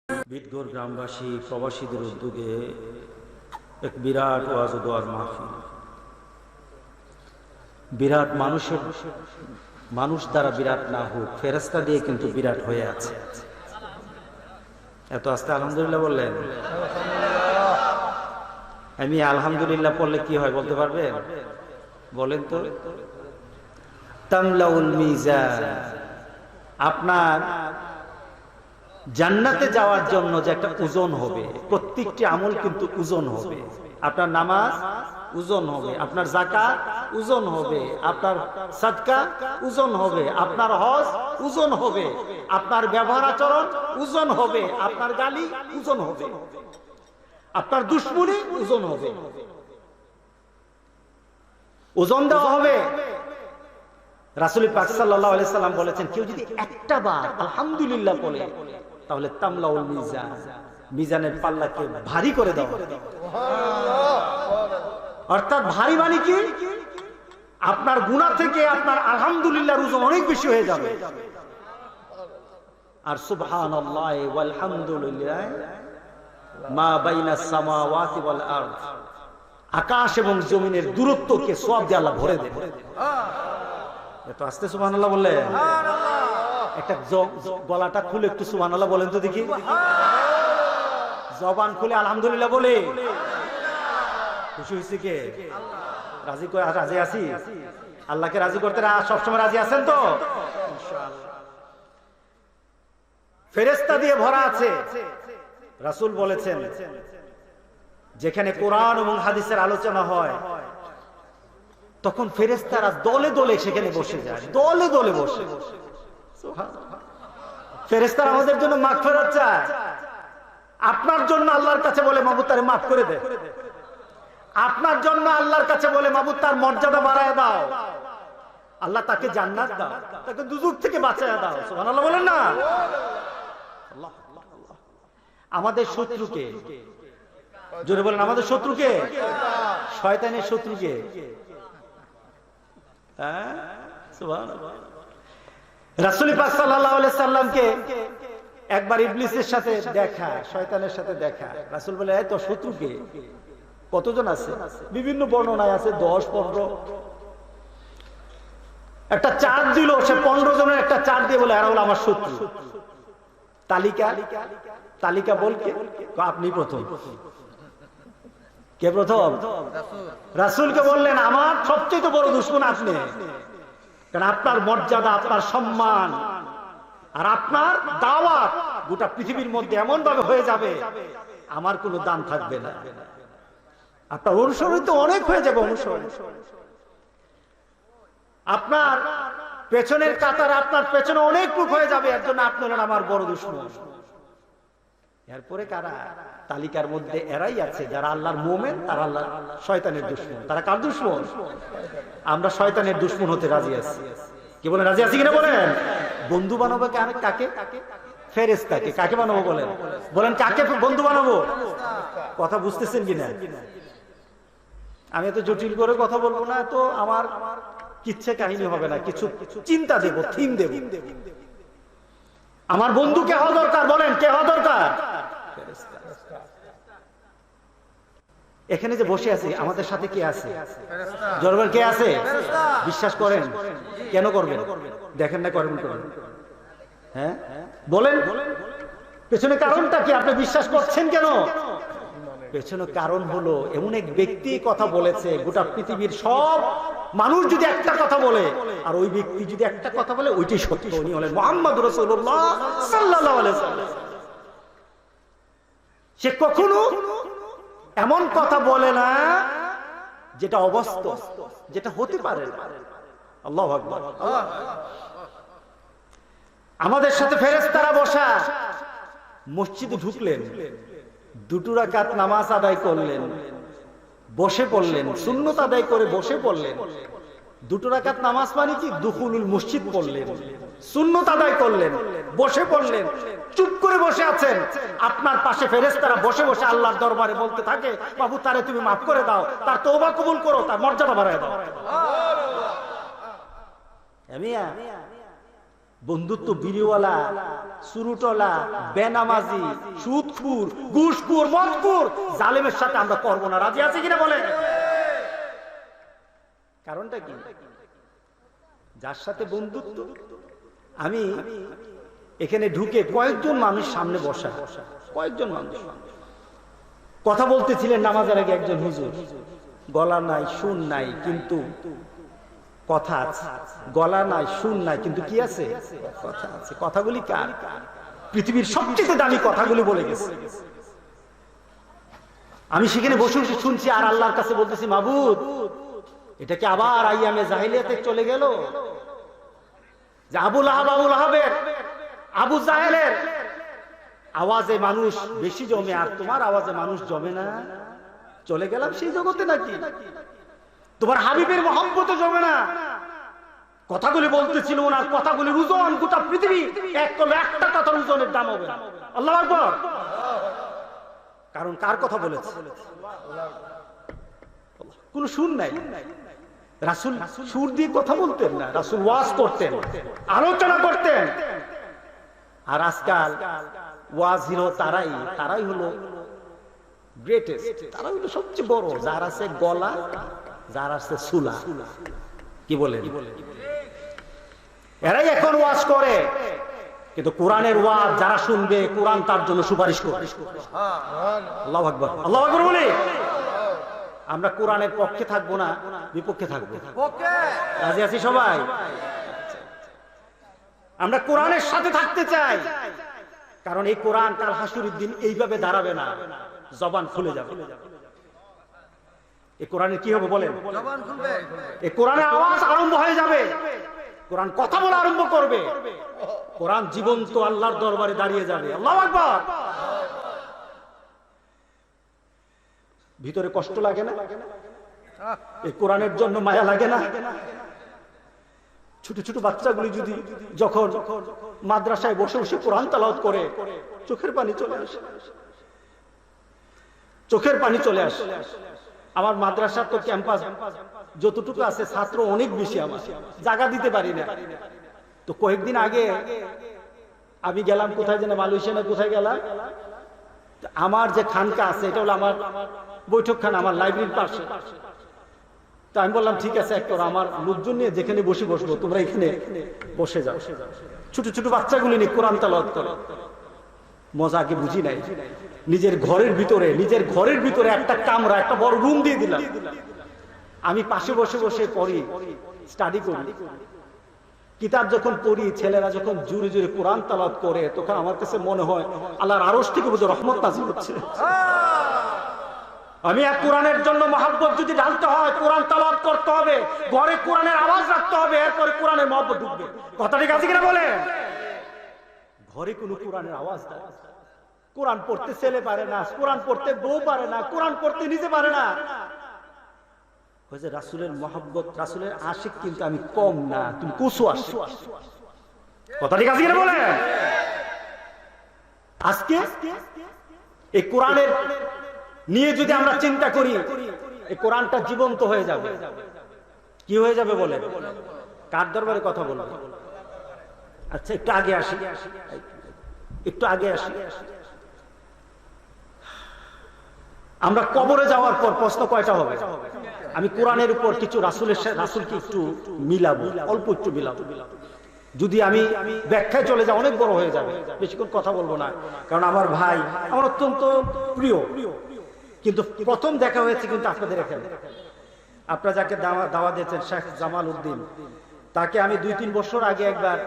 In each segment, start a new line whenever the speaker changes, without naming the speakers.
বিটগড় গ্রামবাসী প্রবাসীদের উদ্যোগে এক বিরাট ওয়াজ ও দোয়ার মাহফিল। বিরাট মানুষ দ্বারা বিরাট না হোক, ফেরেশতা দিয়ে কিন্তু বিরাট হয়ে আছে। এত আস্তে আলহামদুলিল্লাহ বললেন? আমি আলহামদুলিল্লাহ পড়লে কি হয় বলতে পারবেন? বলেন তো। তামলাউল মিজান, আপনার জান্নাতে যাওয়ার জন্য যে একটা ওজন হবে, প্রত্যেকটি আমল কিন্তু ওজন হবে। আপনার নামাজ ওজন হবে, আপনার যাকাত ওজন হবে, আপনার সাদকা ওজন হবে, আপনার হজ ওজন হবে, আপনার ব্যবহার আচরণ ওজন হবে, আপনার গালি ওজন হবে, আপনার দুশ্মনী ওজন হবে, ওজন দেওয়া হবে। রাসূল পাক সাল্লাল্লাহু আলাইহি সাল্লাম বলেছেন, কেউ যদি একটা বার আলহামদুলিল্লাহ বলে তাহলে তামলাউল মিজান, মিজানের পাল্লাকে ভারী করে দাও। অর্থাৎ ভারী মানে কি? আপনার গুনাহ থেকে আপনার আলহামদুলিল্লাহর ওজন অনেক বেশি হয়ে যাবে। আর সুবহানাল্লাহি ওয়াল হামদুলিল্লাহ মা বাইনাস সামাওয়াতি ওয়াল আরদ, আকাশ এবং জমিনের দূরত্বকে সওয়াব দিয়ে আল্লাহ ভরে দেবে। এত আস্তে সুবহানাল্লাহ বললেন? একটা গলাটা খুলে একটু সুবহানাল্লাহ বলেন তো দেখি। জবান খুলে আলহামদুলিল্লাহ বলে খুশি হয়েছে কে? রাজি আছি? আল্লাহকে রাজি করতে সবসময় রাজি আছেন তো? ফেরেশতা দিয়ে ভরা আছে। রাসূল বলেছেন, যেখানে কোরআন এবং হাদিসের আলোচনা হয় তখন ফেরেশতারা দলে দলে সেখানে বসে যায়, দলে দলে বসে। ফেরেশতারা আমাদের জন্য মাগফিরাত চায়, আপনার জন্য আল্লাহর কাছে বলে মাবুদ তারে মাফ করে দে, আপনার জন্য আল্লাহর কাছে বলে মাবুদ তার মর্যাদা বাড়ায় দাও, আল্লাহ তাকে জান্নাত দাও, তাকে দুজক থেকে বাঁচায় দাও। সুবহানাল্লাহ বলেন না? আমাদের শত্রুকে জোরে বলেন, আমাদের শত্রুকে, শয়তানের শত্রুকে। রাসূল পাক সাল্লাল্লাহু আলাইহি সাল্লামকে একবার ইবলিসের সাথে দেখা, শয়তানের সাথে দেখা। রাসূল বলে, এই তো শত্রুকে কতজন আছে? বিভিন্ন বর্ণনায় আছে 10-15। একটা চার্ট দিল, সে 15 জনের একটা চার্ট দিয়ে বলে, এরা হলো আমার শত্রু। তালিকা বলকে আপনি প্রথম। কে প্রথম? রাসূলকে বললেন, আমার সবচেয়ে বড় দুশমন আপনি, কারণ আপনার মর্যাদা, আপনার সম্মান আর আপনার দাওয়াত গোটা পৃথিবীর মধ্যে এমন ভাবে হয়ে যাবে আমার কোনো দাম থাকবে না। আপনার অনুসরণ অনেক হয়ে যাবে, অনুসরণ। আপনার পেছনের কাতার, আপনার পেছনে অনেক লোক হয়ে যাবে, এর জন্য আপনি হলেন আমার বড় দুশমন। এরপরে কারা? তালিকার মধ্যে এরাই আছে যারা আল্লাহর মুমিন, তারা আল্লাহ শয়তানের দুশমন। তারা কার দুশমন? আমরা শয়তানের দুশমন হতে রাজি আছি। কি বলেন, রাজি আছি কিনা বলেন? বন্ধু বানাবো কাকে? ফেরেশতাকে। কাকে বানাবো বলেন? বলেন কাকে বন্ধু বানাবো? কথা বুঝতেছেন কিনা? আমি এত জটিল করে কথা বলবো না, তো আমার কিচ্ছা কাহিনী হবে না, কিছু চিন্তা দেব, থিম দেব। আমার বন্ধু কে হওয়া দরকার? বলেন কে হওয়া দরকার? এখানে যে বসে আছি আমাদের সাথে কে আছে? জরবার কে আছে? বিশ্বাস করেন? কেন করবেন? দেখেন না করেন? হ্যাঁ বলেন, পেছনে কারণটা কি? আপনি বিশ্বাস করছেন কেন? পেছনে কারণ হলো, এমন এক ব্যক্তি কথা বলেছে, গোটা পৃথিবীর সব মানুষ যদি একটা কথা বলে আর ওই ব্যক্তি যদি একটা কথা বলে, ওইটাই সত্য। উনি হলেন মুহাম্মদুর রাসূলুল্লাহ সাল্লাল্লাহু আলাইহি ওয়াসাল্লাম। সে কখনো এমন কথা বলে না যেটা অবাস্তব, যেটা হতে পারে না। আল্লাহু আকবার। আমাদের সাথে ফেরেশতারা বসা, মসজিদে ঢুকলেন, 2 রাকাত নামাজ আদায় করলেন, বসে পড়লেন, সুন্নত আদায় করে বসে পড়লেন। 2 রাকাত নামাজ মানে কি? দুখুলুল মসজিদ পড়লেন, সুন্নত আদায় করলেন, বসে পড়লেন, চুপ করে বসে আছেন। আপনার পাশে ফেরেশতারা বসে বসে আল্লাহর দরবারে বলতে থাকে, বাবু তারে তুমি মাফ করে দাও, তার তওবা কবুল করো, তার মর্যাদা বাড়ায় দাও। বন্ধুত্ব বিড়িওয়ালা, সুরুটলা, বেনামাজি, সুদখোর, ঘুষখোর, মদখোর, জালেমের সাথে আমরা করবো না। রাজি আছে কিনা বলেন? কারণটা কি? যার সাথে বন্ধুত্ব, আমি এখানে ঢুকে কয়েকজন মানুষ সামনে বসা, কয়েকজন মানুষ কথা বলতেছিলেন নামাজের আগে। একজন হুজুর, গলা নাই, সুর নাই, কিন্তু কথা আছে। গলা নাই, সুর নাই, কিন্তু কি আছে? কথা আছে। কথাগুলি কার? পৃথিবীর সবচেয়ে দামি কথাগুলি বলে গেছে। আমি সেখানে বসে বসে শুনছি আর আল্লাহর কাছে বলতেছি, মাবুদ, এটা কি আবার আইয়ামে জাহিলিয়াতে চলে গেল? যে আবু লাহাব, আবু লাহাবের, আবু জাহেলের আওয়াজে মানুষ বেশি জমে আর তোমার আওয়াজে মানুষ জমে না? চলে গেলাম সেই জগতে নাকি? তোমার হাবিবের মহব্বতে জমে না? কথাগুলি বলতেছিল, ওনার কথাগুলির ওজন গোটা পৃথিবী এক করলে একটা কথার ওজনের দাম হবে। আল্লাহু আকবার। কারণ কার কথা বলেছে? কোন সুর নাই। রাসূল সুর দিয়ে কথা বলতেন না, রাসূল ওয়াজ করতেন, আলোচনা করতেন। আর আজকাল ওয়াজ হিরো তারাই হলো গ্রেটেস্ট, তারা হলো সবচেয়ে বড়। যার আছে গলা, যার আছে সুলা, কি বলেন? এরাই এখন ওয়াজ করে, কিন্তু কোরআনের ওয়াজ যারা শুনবে, কোরআন তার জন্য সুপারিশ করবে। আল্লাহু আকবার, আল্লাহু আকবার বলি। আমরা কোরআনের পক্ষে থাকবো না, বিপক্ষে থাকবো। রাজি আছি সবাই? আমরা কোরআনের সাথে থাকতে চাই, কারণ এই কোরআন কাল হাসুরের দিন এইভাবে দাঁড়াবে না, জবান খুলে যাবে। এই কোরআনের কি হবে বলেন? জবান খুলবে। এই কোরআনের আওয়াজ আরম্ভ হয়ে যাবে, কোরআন কথা বলা আরম্ভ করবে, কোরআন জীবন্ত আল্লাহর দরবারে দাঁড়িয়ে যাবে। আল্লাহু আকবার। ভিতরে কষ্ট লাগে না? এই কোরআনের জন্য মায়া লাগে না? ছোট ছোট বাচ্চাগুলি যদি যখন মাদ্রাসায় বসে বসে কোরআন তেলাওয়াত করে, চোখের পানি চলে আসে, চোখের পানি চলে আসে। আমার মাদ্রাসার তো ক্যাম্পাস যতটুকু আছে, ছাত্র অনেক বেশি, আমার জায়গা দিতে পারি না। তো কয়েকদিন আগে আমি গেলাম কোথায় যেন, মালয়েশিয়া কোথায় গেলাম। আমার যে খানকা আছে, এটা হলো আমার বৈঠকখানা, আমার লাইব্রেরির পাশে। তো আমি বললাম, ঠিক আছে, একটা আমার লোকজন নিয়ে যেখানে বসবো, তোমরা এখানে বসে যাও। ছোট ছোট বাচ্চাগুলি নিয়ে কোরআন তেলাওয়াত করে। মজা আগে বুঝি নাই। নিজের ঘরের ভিতরে একটা কামরা, একটা বড় রুম দিয়ে দিলাম। আমি পাশে বসে বসে পড়ি, স্টাডি করি। কিতাব যখন পড়ি, ছেলেরা যখন জোরে জোরে কোরআন তেলাওয়াত করে, তখন আমার কাছে মনে হয় আল্লাহর আরশ থেকে বুঝে রহমত নাযিল হচ্ছে। আমি এক কোরআনের জন্য মহব্বত যদি ঢালতে হয়, কোরআন তেলাওয়াত করতে হবে, ঘরে কোরআনের আওয়াজ রাখতে হবে, এরপরে কোরআনের মহব্বত ঢুকবে। কথা ঠিক আছে কিনা বলে? ঘরে কোনো কোরআনের আওয়াজ নাই। কোরআন পড়তে ছেলে পারে না, কোরআন পড়তে বউ পারে না, কোরআন পড়তে নিজে পারে না। রাসূলের মহব্বত, রাসূলের আশিক কিন্তু আমি কম না, তুমি কুসু আশিক। কথা ঠিক আছে কিনা বলে? আজকে এই কোরআনের নিয়ে যদি আমরা চিন্তা করি, এই কোরআনটা জীবন্ত হয়ে যাবে। কি হয়ে যাবে বলে? কার দরবারে কথা বলবো? আচ্ছা, একটু আগে আসি। আমরা কবরে যাওয়ার পর প্রশ্ন কয়টা হবে? আমি কোরআনের উপর কিছু রাসূলকে একটু মিলাবো, অল্প একটু মিলাবো। যদি আমি ব্যাখ্যায় চলে যাই, অনেক বড় হয়ে যাবে, বেশিক্ষণ কথা বলবো না। কারণ আমার ভাই আমার অত্যন্ত প্রিয়, কিন্তু প্রথম দেখা হয়েছে কিন্তু আপনাদের এখানে। আপনারা যাকে দাওয়া দিয়েছেন, শেখ জামাল উদ্দিন, তাকে আমি 2-3 বছর আগে একবার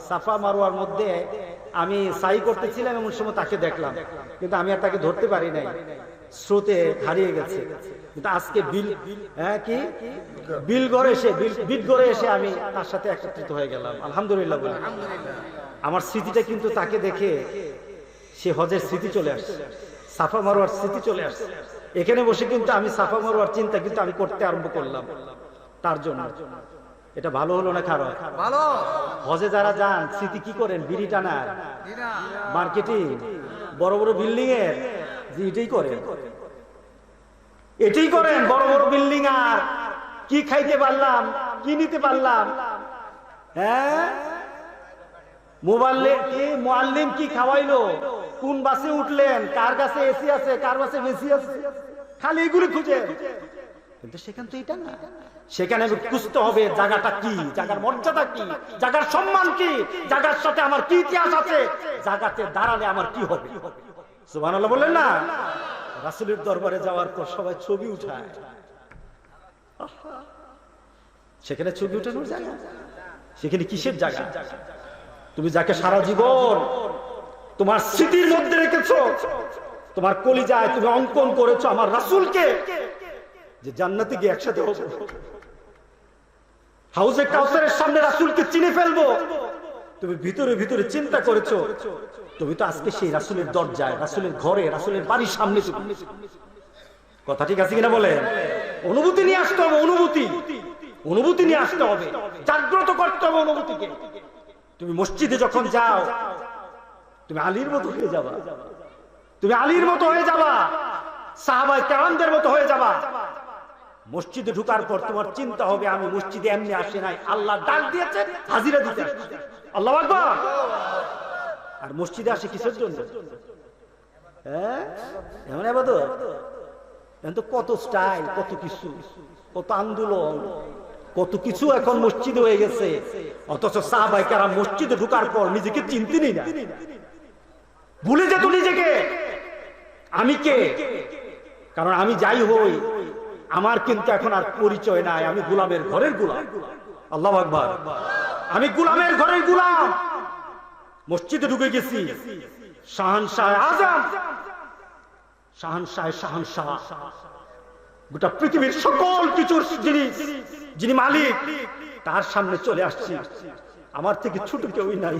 সাফা মারওয়ার মধ্যে আমি সাই করতেছিলাম, এমন সময় তাকে দেখলাম, কিন্তু আমি আর তাকে ধরতে পারি নাই, স্রোতে হারিয়ে গেছে। কিন্তু আজকে বিলগড়ে এসে আমি তার সাথে একত্রিত হয়ে গেলাম। আলহামদুলিল্লাহ বলে আমার স্মৃতিটা কিন্তু তাকে দেখে সে হজের স্মৃতি চলে আসছে, সাফা মারওয়ার স্মৃতি চলে আসছে। এখানে বসে কিন্তু আমি সাফা মারওয়ার চিন্তা কিন্তু আমি করতে আরম্ভ করলাম তার জন্য। এটা ভালো হলো না খারাপ? ভালো। হজে যারা যান, স্মৃতি কি করেন? বিড়ি টানার, মার্কেটিং, বড় বড় বিল্ডিং এর, এটাই করেন, বড় বড় বিল্ডিং। আর কি খাইতে পারলাম, কি নিতে পারলাম, হ্যাঁ, মুআল্লিম কি খাওয়াইলো, কোন বাসে উঠলেন, কার কাছে এসি আছে, কার বাসে বেশি আছে, খালি এগুলি খুঁজে। কিন্তু সেখানে তো এটা না, সেখানে খুঁজতে হবে জায়গাটা কি, জায়গার মর্যাদা কি, জায়গার সম্মান কি, জায়গার সাথে আমার কি ইতিহাস আছে, জায়গাতে দাঁড়ালে আমার কি হবে। সুবহানাল্লাহ বললেন না? রাসূলের দরবারে যাওয়ার পর সবাই ছবি উঠায়, সেখানে ছবি উঠানোর জায়গা, সেখানে কিসের জায়গা? তুমি যাকে সারা জীবন তোমার স্মৃতির মধ্যে রেখেছো, তোমার কলিজায় তুমি অঙ্কন করেছো আমার রাসূলকে, যে জান্নাতে গিয়ে একসাথে হবো, হাউজে কাউসারের সামনে রাসূলকে চিনে ফেলবো, তুমি ভিতরে ভিতরে চিন্তা করেছো, তুমি তো আজকে সেই রাসূলের দরজায়, রাসূলের ঘরে, রাসূলের বাড়ির সামনে। কথা ঠিক আছে কিনা বলে? অনুভূতি নিয়ে আসতে হবে, অনুভূতি নিয়ে আসতে হবে, জাগ্রত করতে হবে অনুভূতিকে। তুমি মসজিদে যখন যাও, তুমি আলীর মতো হয়ে যাবা, তুমি আলীর মতো হয়ে যাবা, সাহাবায়ে কেরামদের মতো হয়ে যাবা। মসজিদে ঢোকার পর তোমার চিন্তা হবে, আমি মসজিদে এমনি আসি নাই, আল্লাহ ডাক দিয়েছেন, হাজিরা দিতে আসছি। আল্লাহু আকবার। আর মসজিদে আসে কিসের জন্য? হ্যাঁ, এমন ইবাদত, এখন তো কত স্টাইল, কত কিছু, কত আন্দোলন, কত কিছু এখন মসজিদে হয়ে গেছে। অথচ সাহাবায়ে কেরাম মসজিদে ঢোকার পর নিজেকে চিনতেনই না, ভুলে যেত নিজেকে, আমি কে। কারণ আমি যাই হই, আমার কিন্তু এখন আর পরিচয় নাই, আমি গোলামের ঘরের গোলাম। আল্লাহু আকবার। আমি গোলামের ঘরের গোলাম। মসজিদে ঢুকে গেছি, শাহানশাহ আজম, শাহানশাহ, গোটা পৃথিবীর সকল কিছুর যিনি মালিক, তার সামনে চলে আসছি। আমার থেকে ছোট কেউই নাই,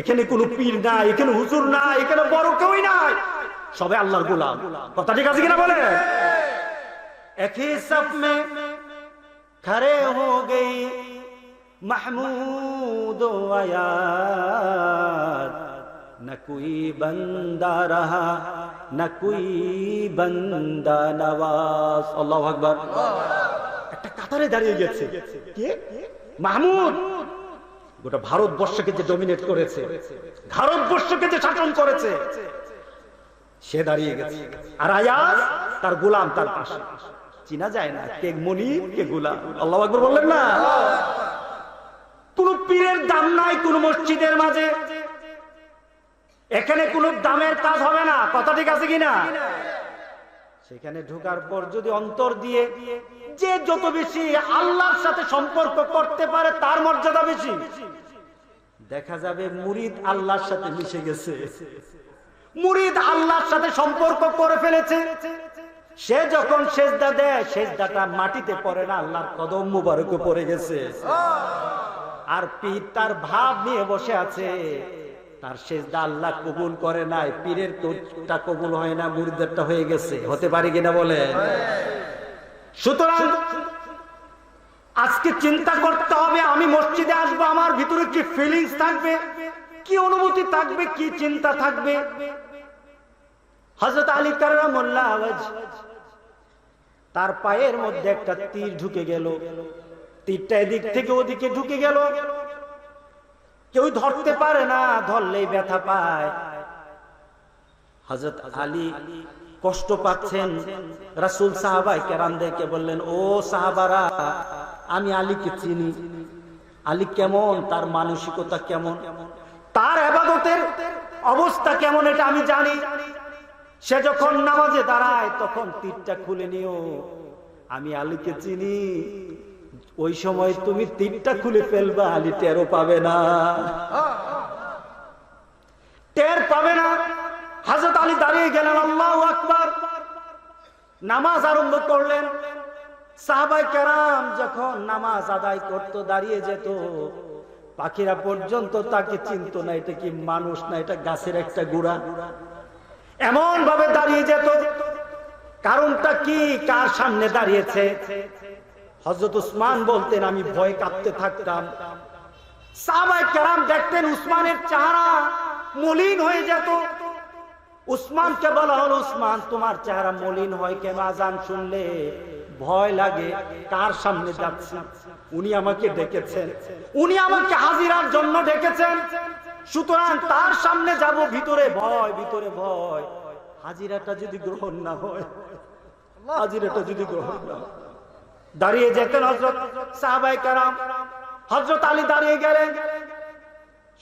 এখানে কোনো পীর নাই, এখানে হুজুর নাই, এখানে বড় কেউই নাই, সবাই আল্লাহর গোলাম। কথা ঠিক আছে কিনা বলে? एक ही सफ में खड़े हो गई महमूद आयात, न कोई बंदा रहा न कोई बंदा नवाज। अल्लाहु আকবার। একটা কাতারে দাঁড়িয়ে গেছে কে? মাহমুদ। গোটা ভারতবর্ষকে যে ডমিনেট করেছে, ভারতবর্ষকে যে শাসন করেছে, সে দাঁড়িয়ে গেছে। আর আয়াত তার গোলাম তার পাশে। চিনা যায় না কে মনিব কে গোলাম। আল্লাহু আকবার বললেন না? কোন পীরের দাম নাই কোন মসজিদের মাঝে, এখানে কোন দামের কাজ হবে না। কথা ঠিক আছে কিনা? সেখানে ঢোকার পর যদি অন্তর দিয়ে যে যত বেশি আল্লাহর সাথে সম্পর্ক করতে পারে তার মর্যাদা বেশি। দেখা যাবে মুরিদ আল্লাহর সাথে মিশে গেছে, মুরিদ আল্লাহর সাথে সম্পর্ক করে ফেলেছে। সে যখন সেজদা দেয়, সেজদাটা মাটিতে পড়ে না, আল্লাহর কদম মুবারকে পড়ে গেছে। আর পীর তার ভাব নিয়ে বসে আছে, তার সেজদা আল্লাহ কবুল করে নাই, পীরের তোটা কবুল হয় না, মুরিদেরটা হয়ে গেছে। হতে পারে কিনা বলে? সুতরাং আজকে চিন্তা করতে হবে, আমি মসজিদে আসবো, আমার ভিতরে কি ফিলিংস থাকবে, কি অনুভূতি থাকবে, কি চিন্তা থাকবে। হযরত আলী কাররামাল্লাহু ওয়াজহ, তার পায়ের মধ্যে একটা তীর ঢুকে গেল, তীরটা এদিক থেকে ওদিকে ঢুকে গেল, কেউ ধরতে পারে না, ধরলেই ব্যথা পায়। হযরত আলী কষ্ট পাচ্ছেন। রাসূল সাহাবায়ে কেরামদেরকে বললেন, ও সাহাবারা, আমি আলীকে চিনি, আলী কেমন, তার মানসিকতা কেমন, তার ইবাদতের অবস্থা কেমন, এটা আমি জানি। সে যখন নামাজে দাঁড়ায় তখন তীরটা খুলে নিও, আমি আলীকে চিনি। ওই সময় তুমি তীরটা খুলে ফেলবা, আলী টেরও পাবে না, টের পাবে না। হযরত আলী দাঁড়িয়ে গেলেন, আল্লাহু আকবার, নামাজ আরম্ভ করলেন। সাহাবায়ে কেরাম যখন নামাজ আদায় করত, দাঁড়িয়ে যেত, পাখিরা পর্যন্ত তাকে চিনতো না, এটা কি মানুষ না এটা গাছের একটা গুড়া, এমন ভাবে দাঁড়িয়ে যেত। কারণটা কি, কার সামনে দাঁড়িয়েছে? হযরত উসমান বলতেন, আমি ভয় কাঁপতে থাকতাম। সাহাবায়ে কেরাম দেখতেন উসমানের চেহারা মলিন হয়ে যেত। উসমানকে বলা হলো, উসমান তোমার চেহারা মলিন হয় কেন? আজান শুনলে ভয় লাগে কার সামনে যাচ্ছি। উনি আমাকে ডেকেছেন, উনি আমাকে হাজিরার জন্য ডেকেছেন, সুতরাং তার সামনে যাব, ভিতরে ভয়, ভিতরে ভয়। হাজিরাটা যদি গ্রহণ না হয়, হাজিরাটা যদি গ্রহণ না হয়। দাঁড়িয়ে যেতেন হযরত সাহাবায়ে কেরাম। হযরত আলী দাঁড়িয়ে গেলেন,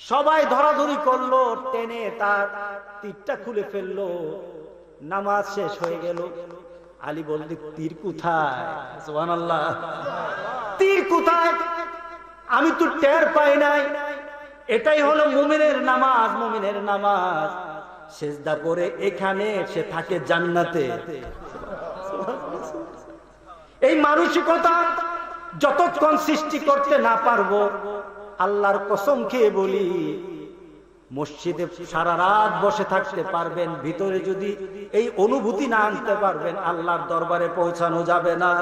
সবাই ধরাধরি করলো, টেনে তার তীরটা খুলে ফেললো। নামাজ শেষ হয়ে গেল। আলী বললেন, তীর কোথায়? সুবহানাল্লাহ, তীর কোথায়? আমি তো টের পাই নাই। এটাই হলো মুমিনের নামাজ, মুমিনের নামাজ। সিজদা করে এখানে, সে থাকে জান্নাতে। এই মানসিকতা যতক্ষণ সৃষ্টি করতে না পারবো, আল্লাহর কসম খেয়ে বলি, মসজিদে সারা রাত বসে থাকতে পারবেন, ভিতরে যদি এই অনুভূতি না আনতে পারবেন, আল্লাহর দরবারে পৌঁছানো যাবে না।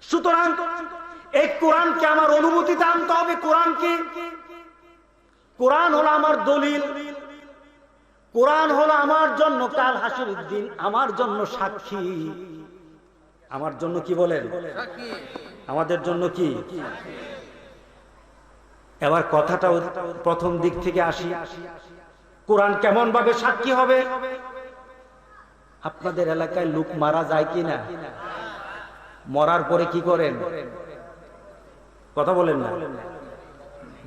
সুতরাং এই কোরআনকে আমার অনুভূতিতে আনতে হবে। কোরআন কি? কোরআন হলো আমার দলিল, কোরআন হলো আমার জন্য কাল হাসরের দিন আমার জন্য সাক্ষী। আমার জন্য কি বলেন? আমাদের জন্য কি? এবার কথাটা প্রথম দিক থেকে আসি। কোরআন কেমন ভাবে সাক্ষী হবে? আপনাদের এলাকায় লোক মারা যায় কিনা? মরার পরে কি করেন? কথা বলেন না।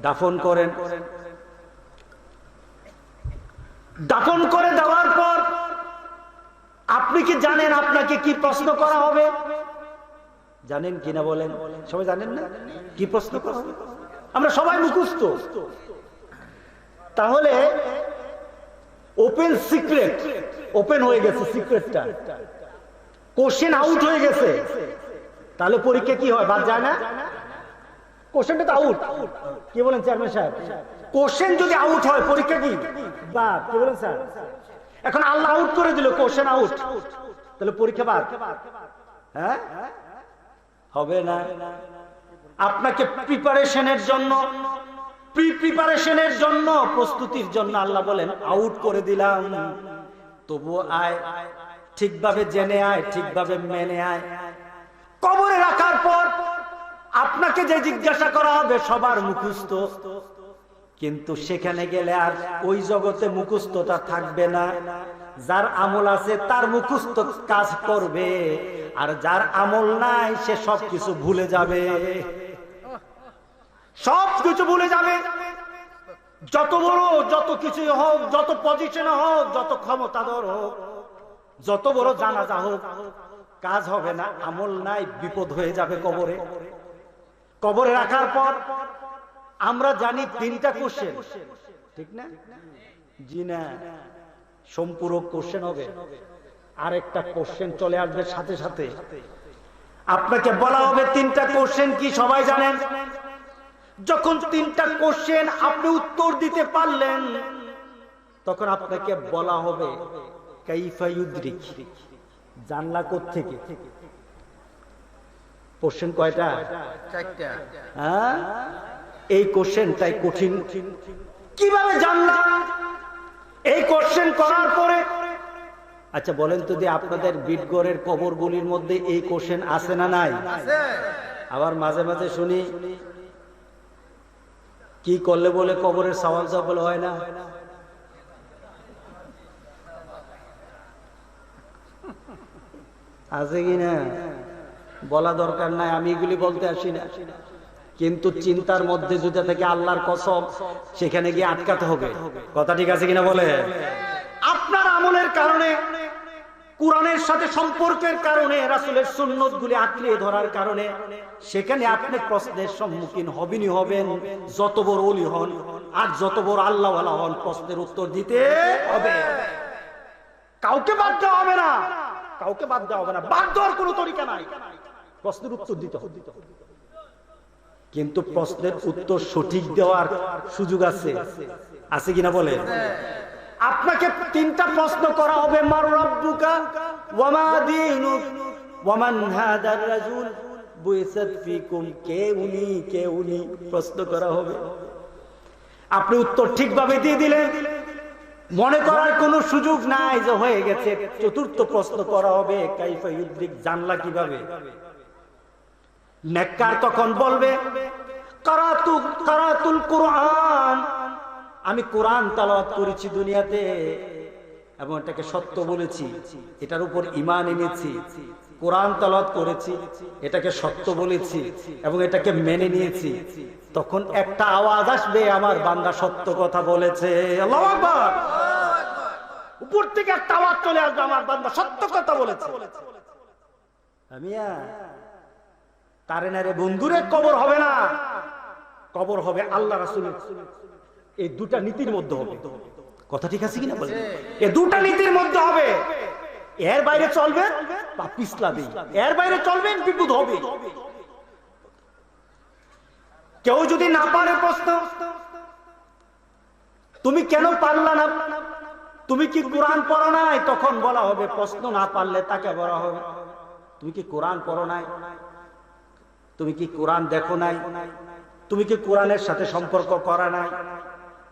দাফন করেন। দাফন করে দেওয়ার পর আপনি কি জানেন আপনাকে কি প্রশ্ন করা হবে? জানেন কিনা বলেন? সবাই জানেন না কি প্রশ্ন করা হবে? আমরা সবাই মুখস্থ। তাহলে ওপেন সিক্রেট, ওপেন হয়ে গেছে সিক্রেটটা, কোশ্চেন আউট হয়ে গেছে। তাহলে পরীক্ষা কি হয়? বাদ যায় না? কোশ্চেনটা তো আউট। কি বলেন চেয়ারম্যান সাহেব? কোশ্চেন যদি আউট হয়, পরীক্ষা কি বাদ? কি বলেন স্যার? এখন আল্লাহ আউট করে দিল, কোশ্চেন আউট, তাহলে পরীক্ষা বাদ? হ্যাঁ, হবে না। আপনাকে প্রিপারেশনের জন্য, প্রিপারেশনের জন্য, প্রস্তুতির জন্য আল্লাহ বলেন আউট করে দিলাম, তবু আয়, ঠিকভাবে জেনে আয়, ঠিকভাবে মেনে আয়। কবরে রাখার পর আপনাকে যে জিজ্ঞাসা করা হবে সবার মুখস্থ, কিন্তু সেখানে গেলে আর ওই জগতে মুখস্থটা থাকবে না। যার আমল আছে তার মুখস্থ কাজ করবে, আর যার আমল নাই সে সবকিছু ভুলে যাবে, সবকিছু ভুলে যাবে। যত বড়, যত কিছু হোক, যত পজিশনে হোক, যত ক্ষমতাধর হোক, যত বড় জানাজা হোক, কাজ হবে না। আমল নাই, বিপদ হয়ে যাবে কবরে। কবরে রাখার পর আমরা জানি 3টা কোশ্চেন, ঠিক না? জি না, সম্পূরক কোশ্চেন হবে। আরেকটা কোশ্চেন চলে আসবে সাথে সাথে। আপনাকে বলা হবে 3টা কোশ্চেন কি সবাই জানেন? যখন 3টা কোশ্চেন আপনি উত্তর দিতে পারলেন, তখন আপনাকে বলা হবে কাইফা ইউদরিক, জানলা কোত্থেকে? কোশ্চেন কয়টা? 4টা। হ্যাঁ, এই কোশ্চেনটাই কঠিন। কিভাবে জানলাম? এই কোশ্চেন করার পরে, আচ্ছা বলেন তো, যে আপনাদের বিটগড়ের কবরগুলির মধ্যে এই কোশ্চেন আছে না নাই? আবার মাঝে মাঝে শুনি কি করলে বলে কবরের সওয়াল জবাব হয় না। আছে কিনা? বলা দরকার নাই, আমি এগুলি বলতে আসি না, কিন্তু চিন্তার মধ্যে যদি থেকে আল্লাহর কসম, সেখানে গিয়ে আটকাতে হবে। কথা ঠিক আছে কিনা বলে? আপনার আমলের কারণে, কোরআনের সাথে সম্পর্কের কারণে, রাসূলের সুন্নতগুলি আঁকড়ে ধরার কারণে সেখানে আপনি প্রশ্নের সম্মুখীন হবেনই হবেন। যত বড় ওলি হন আর যত বড় আল্লাহওয়ালা হন, প্রশ্নের উত্তর দিতে হবে। কাউকে বাদ দেওয়া হবে না, কাউকে বাদ দেওয়া হবে না। বাদ দেওয়ার কোনো তরিকা নাই, প্রশ্নের উত্তর দিতে হবে। কিন্তু প্রশ্নের উত্তর সঠিক দেওয়ার সুযোগ আছে, আছে কিনা বলে? আপনাকে 3টা প্রশ্ন করা হবে। মান রাব্বুকা ওয়া মা দীনুক ওয়া মান হাদার রাজুল বুইসাত ফিকুম, কে উনি, কে উনি প্রশ্ন করা হবে। আপনি উত্তর ঠিকভাবে দিয়ে দিলেন, মনে করার কোনো সুযোগ নাই যে হয়ে গেছে। চতুর্থ প্রশ্ন করা হবে, কাইফা ইউদ্রিক, জানলা কিভাবে? নেককার তখন বলবে কারাতুল কুরআন, আমি কোরআন তেলাওয়াত করেছি দুনিয়াতে এবং এটাকে সত্য বলেছি, এটার উপর ঈমান এনেছি। কোরআন তেলাওয়াত করেছি, এটাকে সত্য বলেছি এবং এটাকে মেনে নিয়েছি। তখন একটা আওয়াজ আসবে, আমার বান্দা সত্য কথা বলেছে। আল্লাহু আকবার। উপর থেকে একটা আওয়াজ চলে আসবে, আমার বান্দা সত্য কথা বলেছে। আমিয়া তারে না রে বন্ধুরে, কবর হবে না, কবর হবে আল্লাহ রাসূলের। এই দুটা নীতির মধ্যে হবে। কথা ঠিক আছে কিনা বলেন? এই দুটা নীতির মধ্যে হবে। এর বাইরে চলবে পাপ পিছলাবে, এর বাইরে চলবেন বিপদ হবে। কেউ যদি না পারে, প্রশ্ন তুমি কেন পারলা না? তুমি কি কোরআন পড়ো নাই? তখন বলা হবে, প্রশ্ন না পারলে তাকে বলা হবে, তুমি কি কোরআন পড়ো নাই? তুমি কি কোরআন দেখো নাই? তুমি কি কোরআনের সাথে সম্পর্ক করা নাই?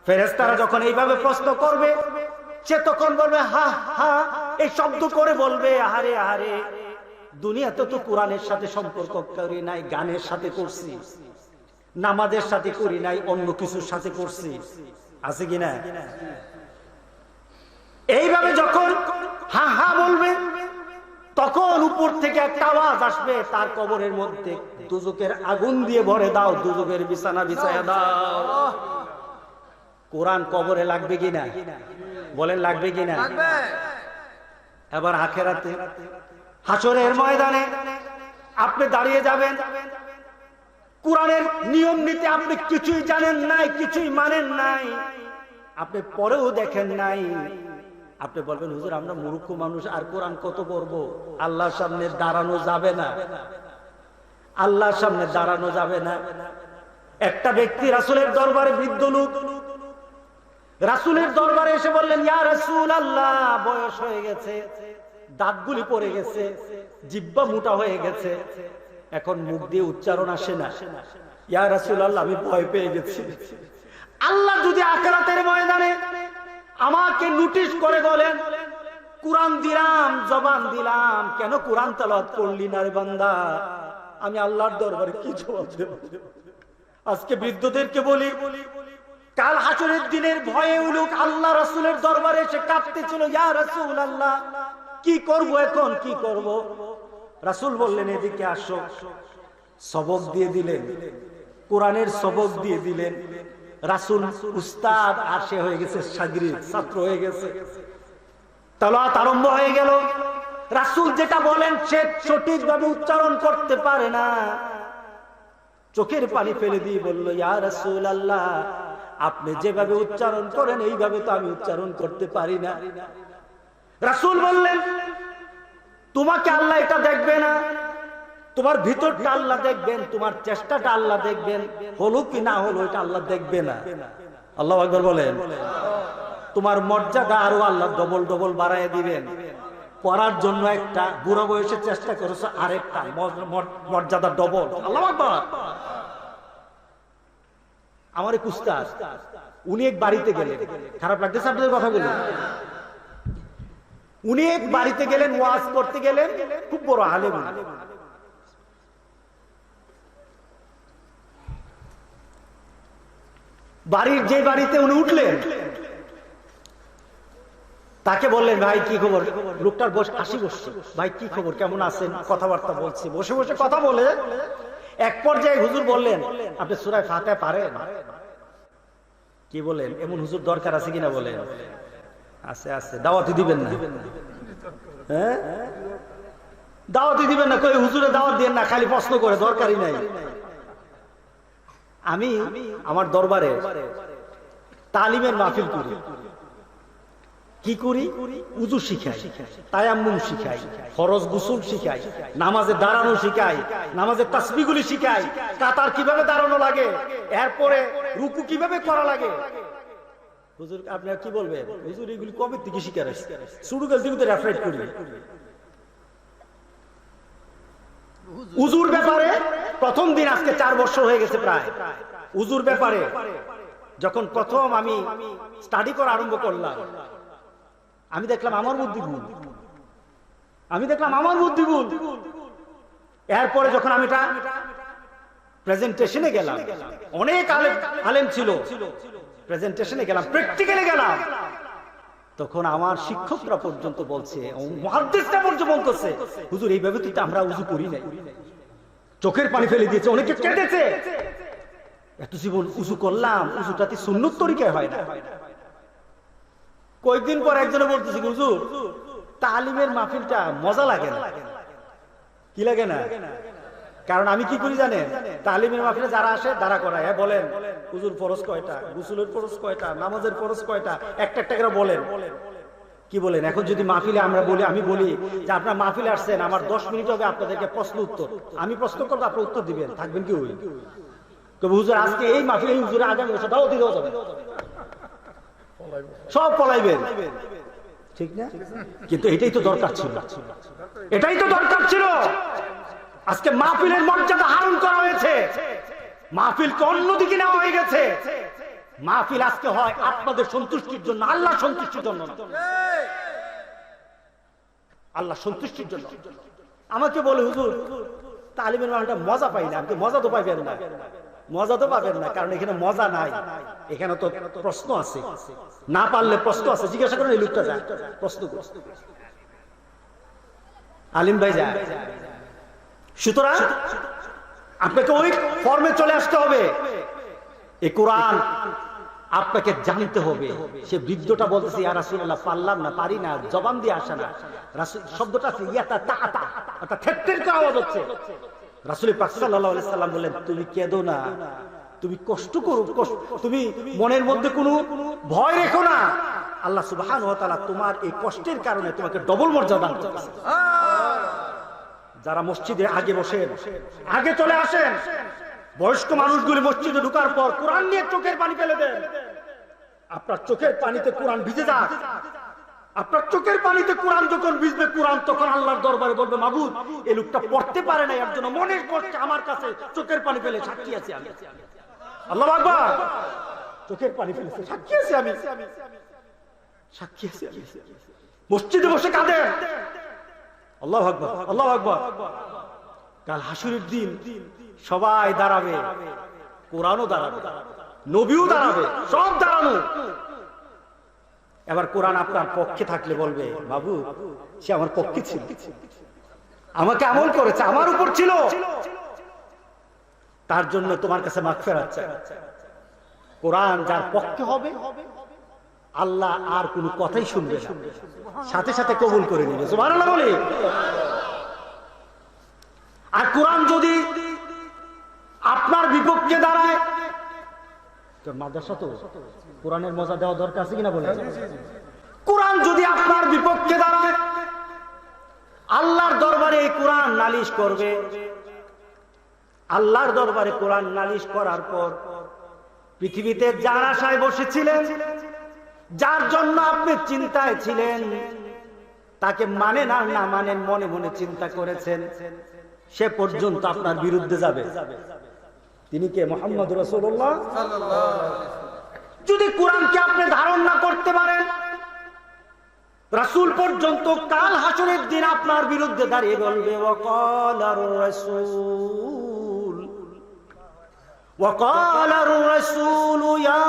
ফেরেশতারা যখন এইভাবে প্রশ্ন করবে, সে তখন বলবে হা হা, এই শব্দ করে বলবে, আহারে আহারে, দুনিয়াতে তো কোরআনের সাথে সম্পর্ক করি নাই, গানের সাথে করছি, নামাজের সাথে করি নাই, অন্য কিছুর সাথে করছি। আছে কিনা? এইভাবে যখন হা হা বলবে, তখন উপর থেকে একটা আওয়াজ আসবে, তার কবরের মধ্যে দুজকের আগুন দিয়ে ভরে দাও, দুজকের বিছানা বিছায়া দাও। কোরআন কবরে লাগবে কিনা বলেন? লাগবে কিনা? এবার আখিরাতে হাসরের ময়দানে আপনি দাঁড়িয়ে যাবেন, কোরআনের নিয়ম নীতি আপনি কিছুই জানেন নাই, কিছুই মানেন নাই, আপনি পরেও দেখেন নাই। আপনি বলবেন, হুজুর আমরা মূর্খ মানুষ, আর কোরআন কত পড়বো? আল্লাহর সামনে দাঁড়ানো যাবে না, আল্লাহর সামনে দাঁড়ানো যাবে না। একটা ব্যক্তি রাসূলের দরবারে, বৃদ্ধ লোক রাসূলের দরবারে এসে বললেন, ইয়া রাসূলুল্লাহ, বয়স হয়ে গেছে, দাঁতগুলি পড়ে গেছে, জিহ্বা মোটা হয়ে গেছে, এখন মুখ দিয়ে উচ্চারণ আসে না। ইয়া রাসূলুল্লাহ, আমি ভয় পেয়ে গেছি। আল্লাহ যদি আখিরাতের ময়দানে আমাকে নোটিশ করে বলেন, কোরআন দিলাম, জবান দিলাম, কেন কোরআন তেলাওয়াত করলি না রে বান্দা, আমি আল্লাহর দরবারে কি জবাব দেব? আজকে বৃদ্ধদেরকে বলি, কাল হাসরের দিনের ভয়ে উলুক আল্লাহ রাসূলের দরবারে এসে কাঁদতেছিল, ইয়া রাসূলুল্লাহ, কি করব এখন, কি করব? রাসূল বললেন, এদিকে আসো। সবক দিয়ে দিলেন, কোরআনের সবক দিয়ে দিলেন। রাসূল উস্তাদ, আর সে হয়ে গেছে শাগিরিদ, ছাত্র হয়ে গেছে। তেলাওয়াত আরম্ভ হয়ে গেল। রাসূল যেটা বলেন সে সঠিকভাবে উচ্চারণ করতে পারে না, চোখের পানি ফেলে দিয়ে বলল, ইয়া রাসূলুল্লাহ, আপনি যেভাবে উচ্চারণ করেন এইভাবে তো আমি উচ্চারণ করতে পারি না। রাসূল বললেন, তোমাকে আল্লাহ এটা দেখবে না, তোমার ভিতরটা আল্লাহ দেখবেন, তোমার চেষ্টাটা আল্লাহ দেখবেন, হলো কি না হলো এটা আল্লাহ দেখবে না। আল্লাহু আকবার বলেন। তোমার মর্যাদা আরো আল্লাহ ডবল ডবল বাড়ায় দিবেন। পড়ার জন্য একটা, বুড়ো বয়সে চেষ্টা করেছো আরেকটা, মর্যাদা ডবল। আল্লাহু আকবার। আমার এক উস্তাদ, উনি এক বাড়িতে গেলেন, খারাপ লাগতেছে আপনাদের কথাগুলো, উনি এক বাড়িতে গেলেন, ওয়াজ করতে গেলেন, খুব বড় আলেম। বাড়ির যে বাড়িতে উনি উঠলেন, তাকে বললেন, ভাই কি খবর? লোকটার বয়স 80 বছর। ভাই কি খবর, কেমন আছেন? কথাবার্তা বলছি, বসে বসে কথা বলে এক পর্যায়ে হুজুর বললেন, আপনি সূরা ফাতিহা পারেন? কি বলেন? এমন হুজুর দরকার আছে কিনা বলেন? আছে আছে। দাওয়াতি দিবেন না? হ্যাঁ, দাওয়াতি দিবেন না? কই হুজুরে দাওয়াত দেন না, খালি প্রশ্ন করে, দরকারই নাই। আমি আমার দরবারে তালিমের মাহফিল করি। কি করি? উযু শিখাই, তায়াম্মুম শিখাই, ফরজ গোসল শিখাই, নামাজে দাঁড়ানো শিখাই, নামাজের তাসবিহগুলি শিখাই, কাতার কিভাবে দাঁড়ানো লাগে, এরপরে রুকু কিভাবে করা লাগে। হুজুর আপনারা কি বলবেন? হুজুর এগুলি কবে থেকে শিখে আসছে? শুরুকাল থেকে তো রেফারেট করি। উযুর ব্যাপারে প্রথম দিন, আজকে 4 বছর হয়ে গেছে প্রায়, উযুর ব্যাপারে যখন প্রথম আমি স্টাডি করা আরম্ভ করলাম, আমি দেখলাম আমার বুদ্ধি ভুল, এরপরে যখন আমি এটা প্রেজেন্টেশনে গেলাম, অনেক আলেম ছিল, প্রেজেন্টেশনে গেলাম, প্র্যাকটিক্যালে গেলাম, তখন আমার শিক্ষকরা পর্যন্ত বলছে, মুহাদ্দিসরা পর্যন্ত বলতেছে, হুজুর এইভাবে তো আমরা উযু করি নাই, চোখের পানি ফেলে দিয়েছে, অনেকে কেঁদেছে, এত জীবন উযু করলাম, উযুটাতে সুন্নত তরিকায় হয় না। কয়েকদিন পর একজনে বলতেছে, হুজুর তালিমের মাহফিলটা মজা লাগে না। কি লাগে না? কারণ আমি কি করি জানেন, তালিমের মাহফিলে যারা আসে দাঁড়া করায়, বলেন হুজুর ফরজ কয়টা, গোসলের ফরজ কয়টা, নামাজের ফরজ কয়টা, একটা একটা করে বলেন। কি বলেন? এখন যদি মাহফিলে আমরা বলি, আমি বলি যে আপনার মাহফিলে আসছেন, আমার 10 মিনিট হবে আপনাদেরকে প্রশ্ন উত্তর, আমি প্রশ্ন করবো, আপনি উত্তর দিবেন, থাকবেন কি ওই? তবে হুজুর আজকে এই মাহফিলে হুজুরে আগামী বছর দাও দিতেও যাবে, সব পলাইবেন, ঠিক না? কিন্তু এটাই তো দরকার ছিল, আজকে মাহফিলের মর্যাদা হারণ করা হয়েছে, মাহফিলকে অন্যদিকে নেওয়া হয়ে গেছে। মাহফিল আজকে হয় আপনাদের সন্তুষ্টির জন্য, আল্লাহ সন্তুষ্টির জন্য না, আল্লাহ সন্তুষ্টির জন্য। আমাকে বলে হুজুর তালিমের মাহফিলটা মজা পাই না। মজা তো পাবেন না, কারণ এখানে মজা নাই, এখানে তো প্রশ্ন আছে, না পারলে প্রশ্ন আছে, জিজ্ঞাসা করেন এই লোকটা যায় প্রশ্ন করছে, আলিম ভাই যায়। সুতরাং আপনাকে ওই ফর্মে চলে আসতে হবে, এই কোরআন আপনাকে জানতে হবে। সে বৃদ্ধটা বলতেছে, ইয়া রাসূলুল্লাহ পারলাম না, পারি না, জবান দিয়ে আসে না। রাসূল শব্দটা আছে ইয়াতা তাতা, অর্থাৎ থেত্তের করে আওয়াজ হচ্ছে। রাসূল পাক সাল্লাল্লাহু আলাইহি সাল্লাম বললেন, তুমি কেঁদো না, তুমি কষ্ট করো, তুমি মনের মধ্যে কোনো ভয় রেখো না, আল্লাহ সুবহানাহু ওয়া তাআলা তোমার এই কষ্টের কারণে তোমাকে ডবল মর্যাদা দান করবেন। যারা মসজিদে আগে বসেন, আগে চলে আসেন। বয়স্ক মানুষগুলি মসজিদে ঢোকার পর কোরআন নিয়ে চোখের পানি ফেলে দেন। আপনার চোখের পানিতে কোরআন ভিজে যাক, আপনার চোখের পানিতে কোরআন যখন ভিজবে, কোরআন তখন আল্লাহর দরবারে বলবে, মাবুদ এই লোকটা পড়তে পারে না, এর জন্য মনে করছে আমার কাছে চোখের পানি ফেলে, সাক্ষী আছি আমি, আল্লাহু আকবার, চোখের পানি ফেলেছে, সাক্ষী আছি আমি, মসজিদে বসে কাঁদেন, আল্লাহু আকবার, আল্লাহু আকবার। কাল হাসরের দিন সবাই দাঁড়াবে, কোরআনও দাঁড়াবে, নবীও দাঁড়াবে, সব দাঁড়ানো। এবার কোরআন আপনার পক্ষে থাকলে বলবে, বাবু সে আমার পক্ষে ছিল, আমাকে আমল করেছে, আমার উপর ছিল, তার জন্য তোমার কাছে মাগফিরাত চাই। কোরআন যার পক্ষে হবে, আল্লাহ আর কোনো কথাই শুনবে না, সাথে সাথে কবুল করে নেবে। সুবহানাল্লাহ বলে। আর কোরআন যদি আপনার বিপক্ষে দাঁড়ায়, তো মাদ্রাসা তো কোরআনের মজা দেওয়া দরকার আছে কিনা বলে, কোরআন যদি আপনার বিপক্ষে দাঁড়ায়, আল্লাহর দরবারে এই কোরআন নালিশ করবে। আল্লাহর দরবারে কোরআন নালিশ করার পর পৃথিবীতে যার আশায় বসেছিলেন, যার জন্য আপনি চিন্তায় ছিলেন, তাকে মানে না না মানেন, মনে মনে চিন্তা করেছেন, সে পর্যন্ত আপনার বিরুদ্ধে যাবে। তিনি কে? মুহাম্মদ রাসূলুল্লাহ সাল্লাল্লাহু আলাইহি ওয়াসাল্লাম। যদি কোরআনকে আপনি ধারণ না করতে পারেন, রাসূল পর্যন্ত কাল হাসরের দিন আপনার বিরুদ্ধে দাঁড়িয়ে বলবে, ওয়াকালার রাসূল, ওয়াকালার রাসূল ইয়া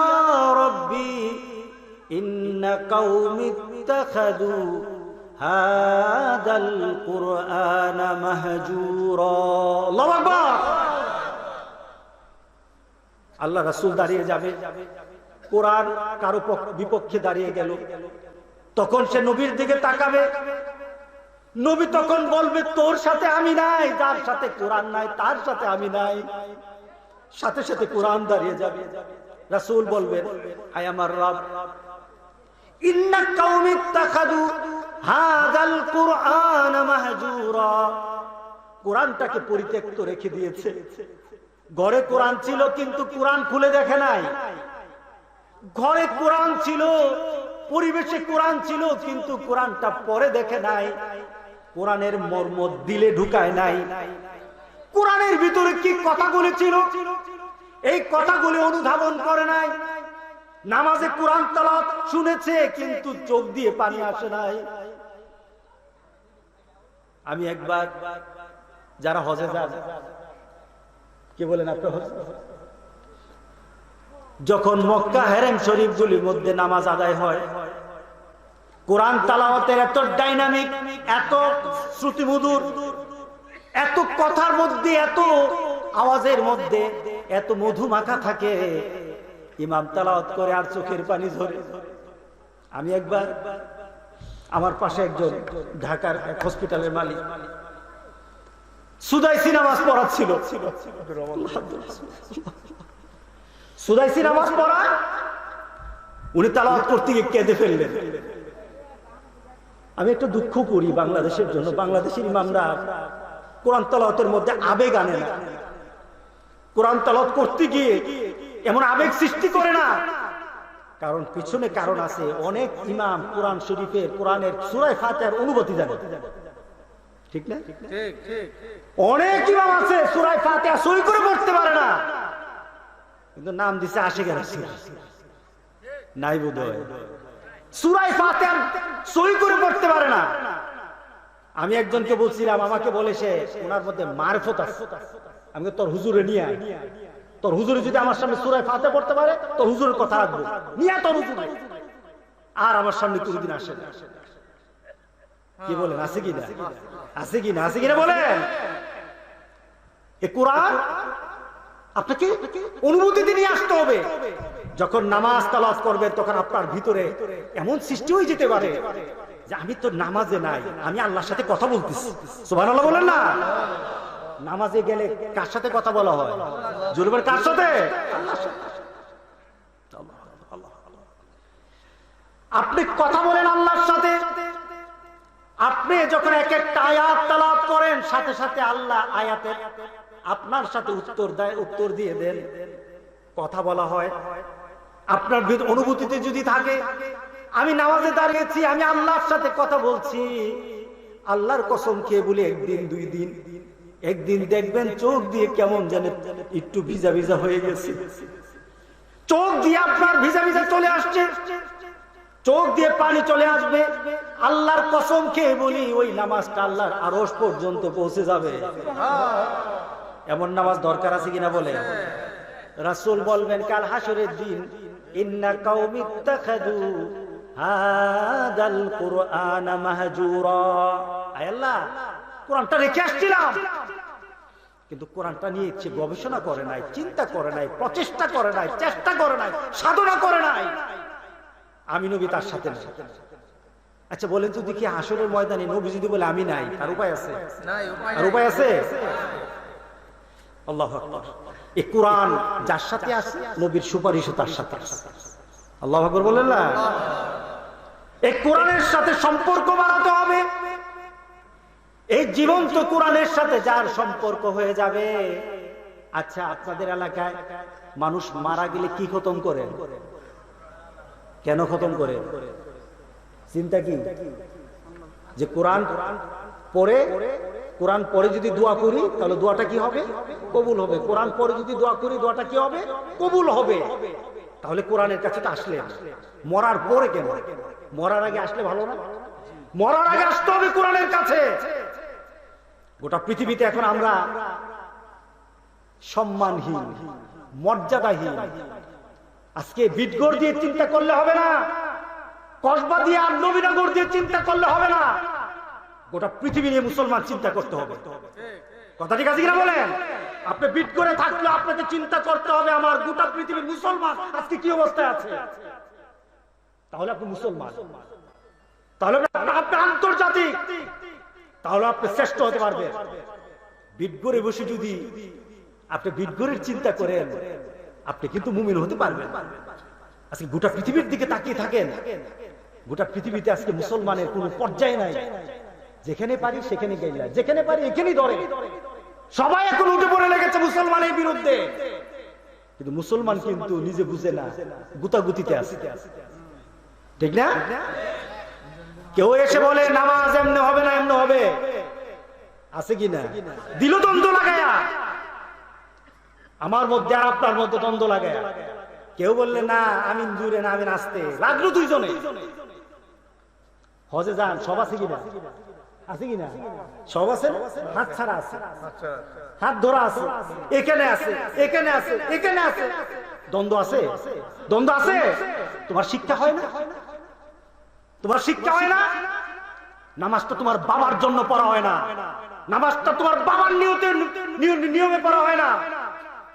রাব্বি ইন্না কওমি ইত্তাখাযু হাদাল কুরআন মাহজুরা। আল্লাহু আকবার। আল্লাহ রাসূল দাঁড়িয়ে যাবে, কোরআন কারো বিপক্ষে দাঁড়িয়ে গেল, তখন সে নবীর দিকে তাকাবে, নবী তখন বলবে, তোর সাথে আমি নাই, যার সাথে কোরআন নাই তার সাথে আমি নাই। সাথে সাথে কোরআন দাঁড়িয়ে যাবে। রাসূল বলবেন, আয় আমার রব, ইন্না কওমি ইত্তাখাযু হাযাল কুরআন মাহজুরা। কোরআনটাকে পরিত্যক্ত রেখে দিয়েছে। ঘরে কোরআন ছিল কিন্তু কোরআন খুলে দেখে নাই, ঘরে কোরআন ছিল, পরিবেশে কোরআন ছিল কিন্তু কোরআনটা পরে দেখে নাই, কোরআনের মর্ম দিলে ঢুকায় নাই, কোরআনের ভিতরে কি কথাগুলি ছিল এই কথাগুলি অনুধাবন করে নাই, নামাজে কোরআন তেলাওয়াত শুনেছে কিন্তু চোখ দিয়ে পানি আসে নাই। আমি একবার, যারা হজে যান, কি বলেন আপনি, যখন মক্কা হেরেম শরীফ গুলির মধ্যে নামাজ আদায় হয়, কোরআন তেলাওয়াতের এত ডাইনামিক, এত শ্রুতিমধুর, এত কথার মধ্যে, এত আওয়াজের মধ্যে এত মধু মাখা থাকে, ইমাম তেলাওয়াত করে আর চোখের পানি ঝরে। আমি একবার, আমার পাশে একজন ঢাকার এক হসপিটালের মালিক সুদাইসি নামাজ পড়াচ্ছিল, সুদাইসি নামাজ পড়ায় উনি তেলাওয়াত করতে গিয়ে কেঁদে ফেললেন। আমি একটু দুঃখ করি বাংলাদেশের জন্য, বাংলাদেশের ইমামরা কোরআন তেলাওয়াতের মধ্যে আবেগ আনে না, কোরআন তেলাওয়াত করতে গিয়ে এমন আবেগ সৃষ্টি করে না। কারণ পিছনে কারণ আছে। অনেক ইমাম কোরআন শরীফের, কোরআনের সূরা ফাতিহার অনুভূতি জানে, ঠিক না? অনেক ইমাম আছে সূরা ফাতিহা সই করে পড়তে পারে না, কিন্তু নাম দিছে আশিকের রাসূল, নাই বোধহয় সূরা ফাতিহা সই করে পড়তে পারে না। আমি একজনকে বলছিলাম, আমাকে বলে সে ওনার মধ্যে মারফত আছে। আমি তোর হুজুরে নিয়ে আয়, তোর হুজুরে যদি আমার সামনে সূরা ফাতিহা পড়তে পারে তোর হুজুরের কথা রাখবো, নিয়ে তোর হুজুরে আর আমার সামনে কোনদিন আসে না। কি বলেন, আছে কি না? আছে কি না? আছে কিনা বলেন? এই কোরআন আপনাকে অনুভূতিতে নিয়ে আসতে হবে। যখন নামাজ তেলাওয়াত করবেন তখন আপনার ভিতরে এমন সৃষ্টি হয়ে যেতে পারে যে আমি তো নামাজে নাই, আমি আল্লাহর সাথে কথা বলতেছি। সুবহানাল্লাহ বলেন না? নামাজে গেলে কার সাথে কথা বলা হয়? জোরে বলেন, কার সাথে? আল্লাহর সাথে। আপনি কথা বলেন আল্লাহর সাথে। আপনি যখন এক একটা আয়াত তেলাওয়াত করেন, সাথে সাথে আল্লাহ আয়াতের আপনার সাথে উত্তর দেয়, উত্তর দিয়ে দেন, কথা বলা হয়। আপনার অনুভূতিতে যদি থাকে আমি নামাজে দাঁড়িয়েছি, আমি আল্লাহর সাথে কথা বলছি, আল্লাহর কসম খেয়ে বলি একদিন, দুই দিন, একদিন দেখবেন চোখ দিয়ে কেমন জানে একটু ভিজা ভিজা হয়ে গেছে, চোখ দিয়ে আপনার ভিজা ভিজা চলে আসছে, চোখ দিয়ে পানি চলে আসবে। আল্লাহর কসম খেয়ে বলি ওই নামাজটা আল্লাহর আরশ পর্যন্ত পৌঁছে যাবে। এমন নামাজ দরকার আছে কিনা বলে? রাসূল বলবেন কাল হাসরের দিন, ইন্না কাওমি ইত্তাখাযু হাদাল কুরআনা মাহজুরা। আয় আল্লাহ, কোরআনটা রেখে আসছিলাম কিন্তু কোরআনটা নিয়ে ইচ্ছে গবেষণা করে নাই, চিন্তা করে নাই, প্রচেষ্টা করে নাই, চেষ্টা করে নাই, সাধনা করে নাই। আমি নবী তার সাথে নাই। আচ্ছা বলেন তো দেখি, হাসরের ময়দানে নবী যদি বলে আমি নাই, আর উপায় আছে? আর উপায় আছে? আল্লাহু আকবার। এই কোরআন যার সাথে আছে নবীর সুপারিশও তার সাথে আছে। আল্লাহু আকবার বলেন না? এই কোরআনের সাথে সম্পর্ক বাড়াতে হবে। এই জীবন্ত কোরআনের সাথে যার সম্পর্ক হয়ে যাবে। আচ্ছা আপনাদের এলাকায় মানুষ মারা গেলে কি খতম করে? কেন খতম করে? চিন্তা কি? যে কোরআন পড়ে, কোরআন পড়ে যদি দোয়া করি তাহলে দোয়াটা কি হবে? কবুল হবে। কোরআন পড়ে যদি দোয়া করি দোয়াটা কি হবে? কবুল হবে। তাহলে কোরআনের কাছে তো আসলে মরার পরে কেন? মরার আগে আসলে ভালো না? মরার আগে আসতে হবে কোরআনের কাছে। গোটা পৃথিবীতে এখন আমরা সম্মানহীন, মর্যাদাহীন। আজকে বিটগড় দিয়ে চিন্তা করলে হবে না, কসবা দিয়ে আর নবীনগর দিয়ে চিন্তা করলে হবে না, গোটা পৃথিবী নিয়ে মুসলমান চিন্তা করতে হবে। কথা ঠিক আছে কিনা বলেন? আপনি বিটগড়ে থাকলে আপনাকে চিন্তা করতে হবে আমার গোটা পৃথিবীর মুসলমান আজকে কি অবস্থায় আছে। তাহলে আপনি মুসলমান, তাহলে আপনি আন্তর্জাতিক, তাহলে আপনি শ্রেষ্ঠ হতে পারবেন। বিটগড়ে বসে যদি আপনি বিটগড়ের চিন্তা করেন আপনি কিন্তু মুমিন হতে পারবেন। আজকে গোটা পৃথিবীর দিকে তাকিয়ে থাকেন, গোটা পৃথিবীতে আজকে মুসলমানের কোনো পর্যায়ে নাই। যেখানে পারি সেখানে গেলা, যেখানে পারি এখানেই ধরে। সবাই এখন উঠে পড়ে লেগেছে মুসলমানের বিরুদ্ধে, কিন্তু মুসলমান কিন্তু নিজে বুঝে না, গুতাগুতিতে আছে, ঠিক না? কেউ এসে বলে নামাজ এমনি হবে না এমনি হবে, আছে কিনা? দিল দ্বন্দ্ব লাগায়া, আমার মধ্যে আর আপনার মধ্যে দ্বন্দ্ব লাগায়া। কেউ বললে না আমিন জুড়ে না আমিন আসতে, লাগলো দুইজনে। হজে যান, সব আছে কিনা? আছে কিনা? সব আছে, হাত ছাড়া আছে, হাত ধরা আছে, এখানে আছে, এখানে আছে, এখানে আছে। দ্বন্দ্ব আছে? দ্বন্দ্ব আছে? তোমার শিক্ষা হয় না? তোমার শিক্ষা হয় না? নামাজটা তোমার বাবার জন্য পড়া হয় না, নামাজটা তোমার বাবার নিয়মে পড়া হয় না।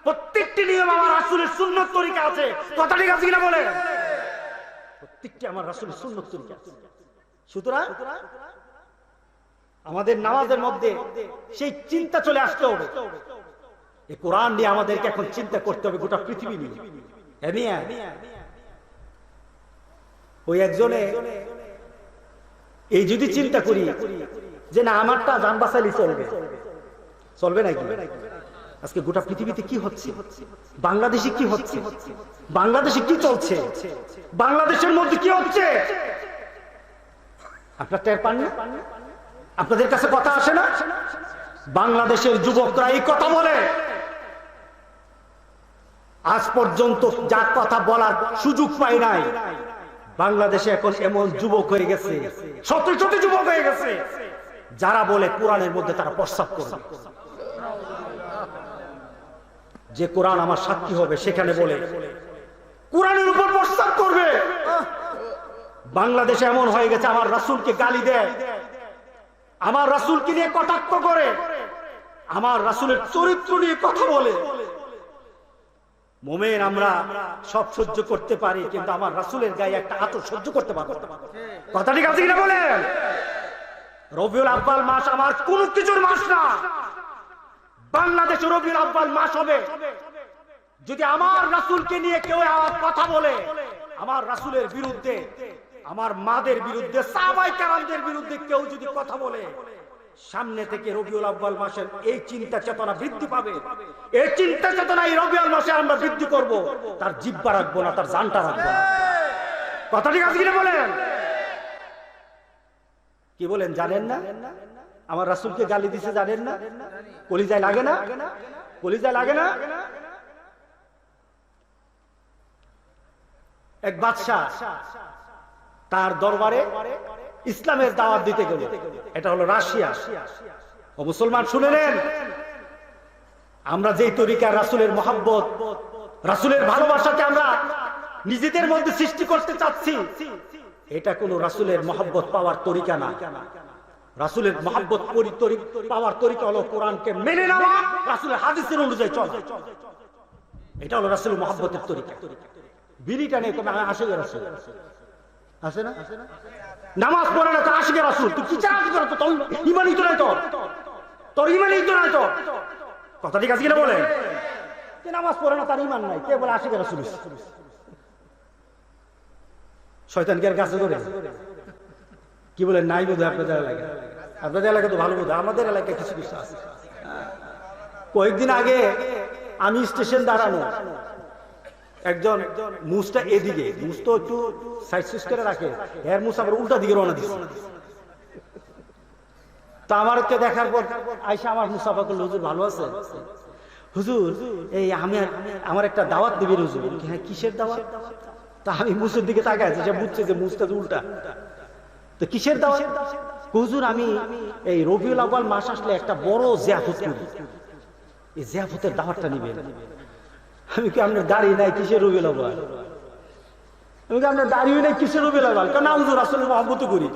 প্রত্যেকটি নিয়ম আমার রাসূলের সুন্নত তরিকা আছে। কথা ঠিক আছে কিনা বলে? প্রত্যেকটি আমার রাসূলের সুন্নত তরিকা আছে। সুতরাং আমাদের নামাজের মধ্যে সেই চিন্তা চলে আসতে হবে। এই কোরআন নিয়ে আমাদেরকে এখন চিন্তা করতে হবে, গোটা পৃথিবী নিয়ে। ওই একজনে এই যদি চিন্তা করি যে না আমারটা জান বাঁচাইলে চলবে, চলবে নাকি? আজকে গোটা পৃথিবীতে কি হচ্ছে, বাংলাদেশে কি হচ্ছে, বাংলাদেশে কি চলছে, বাংলাদেশের মধ্যে কি হচ্ছে, আপনার টের পান না? আপনাদের কাছে কথা আসে না? বাংলাদেশের যুবকরা এই কথা বলে, আজ পর্যন্ত যা কথা বলার সুযোগ পাই নাই। বাংলাদেশে এখন এমন যুবক হয়ে গেছে, শত শত যুবক হয়ে গেছে, যারা বলে কোরআনের মধ্যে তারা প্রস্তাব করবে। যে কোরআন আমার সাক্ষী হবে সেখানে বলে কোরআনের উপর প্রস্তাব করবে। বাংলাদেশে এমন হয়ে গেছে, আমার রাসূলকে গালি দেয়, আমার রাসূলকে নিয়ে কটাক্ষ করে, আমার রাসূলের চরিত্র নিয়ে কথা বলে। মুমিন আমরা সব সহ্য করতে পারি, কিন্তু আমার রাসূলের গায়ে একটা আতর সহ্য করতে পারবো না। কথা ঠিক আছে কিনা বলেন? রবিউল আব্বাল মাস আমার কোন কিছুর মাস না। বাংলাদেশে রবিউল আব্বাল মাস হবে যদি আমার রাসূলকে নিয়ে কেউ কথা বলে, আমার রাসূলের বিরুদ্ধে, আমার মাদের বিরুদ্ধে, সাহাবায়ে কেরামদের বিরুদ্ধে কেউ যদি কথা বলে, সামনে থেকে রবিউল আব্বাল মাসের এই চিন্তা চেতনা বৃদ্ধি পাবে। এই চিন্তা চেতনা এই রবিউল মাসে আমরা বৃদ্ধি করব। তার জিহ্বা রাখবো না, তার জানটা রাখবো না। কথা ঠিক আছে কিনা বলেন? কি বলেন জানেন না? আমার রাসূলকে গালি দিছে জানেন না? কলিজায় লাগে না? কলিজায় লাগে না? এক বাদশা তার দরবারে ইসলামের দাওয়াত দিতে গেল। এটা হলো রাশিয়া। ও মুসলমান শুনে নেন, আমরা যেই তরিকার রাসূলের মহব্বত, রাসূলের ভালোবাসাকে আমরা নিজেদের মধ্যে সৃষ্টি করতে চাচ্ছি, এটা কোনো রাসূলের মহব্বত পাওয়ার তরিকা না। রাসূলের মহব্বত পাওয়ার তরিকা হলো কোরআনকে মেনে নেওয়া, রাসূলের হাদিসের অনুযায়ী চলা। এটা হলো রাসূলের মহব্বতের তরিকা। বিড়িটা নেই তুমি আশিকের রাসূল আছে না? নামাজ পড়ে না তো আশিকের রাসূল, তুই কি চাস করো? তো তোর ঈমানই তো নাই, তোর ঈমানই তো নাই। তো কথা ঠিক আছে কিনা বলে? যে নামাজ পড়ে না তার ঈমান নাই, কে বলে আশিকের রাসূল? শয়তান কি আর কাছে করে? কি বলে নাই বোধহয় আপনাদের এলাকায়? আপনাদের এলাকায় তো ভালো বোধহয়, আমাদের এলাকায় কিছু কিছু আছে। কয়েকদিন আগে আমি স্টেশন দাঁড়ানো, একজন মুসটা এদিকে, মুস তো একটু সাইড সুইচ করে রাখে, এর মুস আবার উল্টা দিকে রওনা দিচ্ছে। তা আমারকে দেখার পর আয়সা আমার মুসাফা করলো, হুজুর ভালো আছে? হুজুর এই আমি আমার একটা দাওয়াত দিবেন হুজুর। হ্যাঁ, কিসের দাওয়াত? তা আমি মুসের দিকে তাকাই আছি, সে বুঝছে যে মুসটা উল্টা। তো কিসের দাওয়াত? হুজুর আমি এই রবিউল আউয়াল মাস আসলে একটা বড় জিয়াফত করি, এই জিয়াফতের দাওয়াতটা নিবেন। আমি কি আপনার দাড়ি নাই, কিসের রবিউল আউয়াল? আমি কি আপনার দাড়িও নাই, কিসের রবিউল আউয়াল? কারণ হুজুর রাসূলের মহব্বত করি।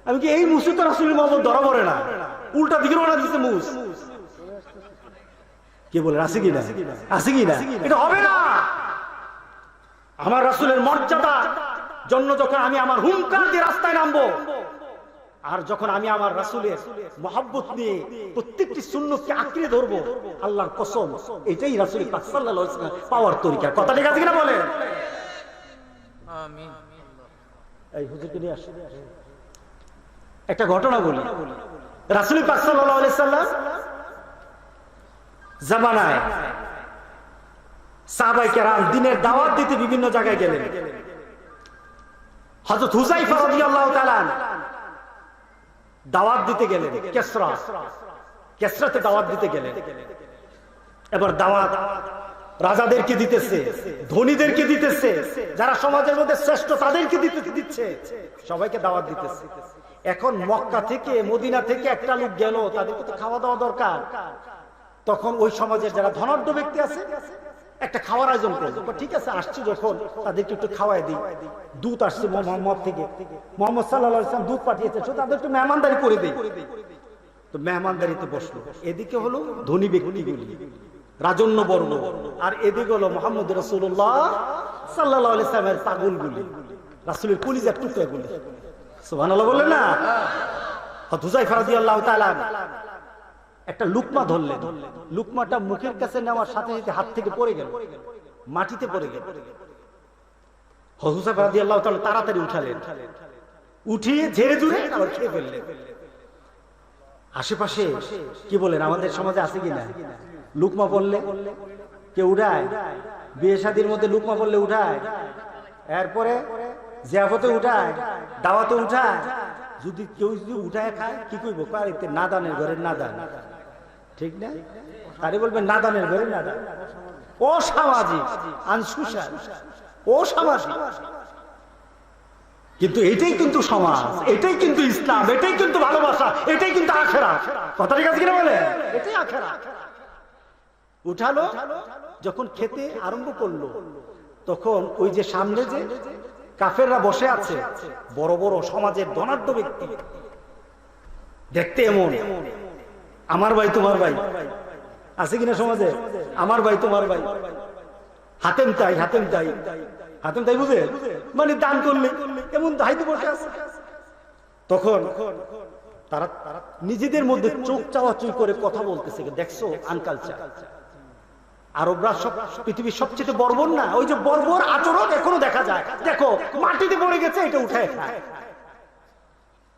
আমি কি এই মুসে তো রাসূলের মহব্বত ধরা পড়ে না, উল্টা দিকে রওনা দিচ্ছে মুস। কে বলে আছে কি না? আছে কি না? এটা হবে না। আমার রাসূলের মর্যাদা জন্য যখন আমি আমার হুঙ্কার দিয়ে রাস্তায় নামবো, আর যখন আমি আমার রাসূলের মহব্বত নিয়ে প্রত্যেকটি সুন্নতকে আঁকড়ে ধরবো, আল্লাহর কসম এটাই রাসূল পাক সাল্লাল্লাহু আলাইহি ওয়াসাল্লাম পাওয়ার তরিকা। কথা ঠিক আছে কিনা বলে? আমিন। এই হুজুরকে নিয়ে আসো, একটা ঘটনা বলি। রাসূল পাক সাল্লাল্লাহু আলাইহি ওয়াসাল্লাম জামানায় সাহাবায়ে কেরাম দ্বীনের দাওয়াত দিতে বিভিন্ন জায়গায় গেলেন। হযরত হুযায়ফা রাদিয়াল্লাহু তাআলা দাওয়াত দিতে গেলেন কেসরাতে দাওয়াত দিতে গেলেন। এবার দাওয়াত রাজাদেরকে দিতেছে, ধনীদেরকে দিতেছে, যারা সমাজের মধ্যে শ্রেষ্ঠ তাদেরকে দিচ্ছে, সবাইকে দাওয়াত দিতেছে। এখন মক্কা থেকে মদিনা থেকে একটা লোক গেল, তাদেরকে তো খাওয়া দাওয়া দরকার। তখন ওই সমাজের যারা ধনাঢ্য ব্যক্তি আছে একটা খাওয়ার আয়োজন করলো। ঠিক আছে, আসছি যখন তাদেরকে একটু খাওয়াই দিই। দুধ আসছে মোহাম্মদ থেকে, মোহাম্মদ সাল্লাল্লাহু আলাইহি ওয়াসাল্লাম দুধ পাঠিয়েছে, তাদের একটু মেহমানদারি করে দিই। তো মেহমানদারিতে বসলো। এদিকে হলো ধনী ব্যক্তিগুলি, রাজন্য বর্গ, আর এদিকে হলো মুহাম্মদ রাসূলুল্লাহ সাল্লাল্লাহু আলাইহি ওয়াসাল্লামের পাগলগুলি, রাসূলের কলিজার টুকরাগুলি। সুবহানাল্লাহ বলেন না? হুযায়ফা রাদিয়াল্লাহু তাআলা একটা লুকমা ধরলেন, লুকমাটা মুখের কাছে নেওয়ার সাথে সাথে হাত থেকে পড়ে গেল, মাটিতে পড়ে গেল। হুযায়ফা রাদিয়াল্লাহু তাআলা তাড়াতাড়ি উঠালেন, উঠিয়ে ঝেড়ে ধুয়ে আবার খেয়ে ফেললেন। আশেপাশে কি বলেন, আমাদের সমাজে আছে কিনা লুকমা বললে কে উঠায়? বিয়ে শাদীর মধ্যে লুকমা বললে উঠায়, এরপরে জিয়াফতে উঠায়, দাওয়াতে উঠায়। যদি কেউ যদি উঠায় খায় কি কইব? কারিতে নাদানের ঘরের নাদান, ঠিক না? তারে বলবে নাদানের ঘরের নাদান। অসামাজিক, আনসোশাল, অসামাজিক। কিন্তু এটাই কিন্তু সমাজ, এটাই কিন্তু ইসলাম, এটাই কিন্তু ভালোবাসা, এটাই কিন্তু আখেরাত। কথা ঠিক আছে কিনা বলে? এটাই আখেরাত। উঠালো, যখন খেতে আরম্ভ করলো তখন ওই যে সামনে যে কাফেররা বসে আছে, বড় বড় সমাজের ধনাঢ্য ব্যক্তি, দেখতে এমন আমার ভাই তোমার ভাই আছে কিনা সমাজে, আমার ভাই তোমার ভাই, হাতেম তাই হাতেম তাই হাতেম তাই, বুঝে মানে দান করলে এমন দায়িত্ব বসে আছে। তখন তারা নিজেদের মধ্যে চোখ চাওয়াচুই করে কথা বলতেছে, দেখছো আনকালচার। আরবরা সব পৃথিবীর সবচেয়ে বর্বর না, ওই যে বর্বর আচরণ এখনো দেখা যায়। দেখো মাটিতে পড়ে গেছে, এটা উঠায় খায়।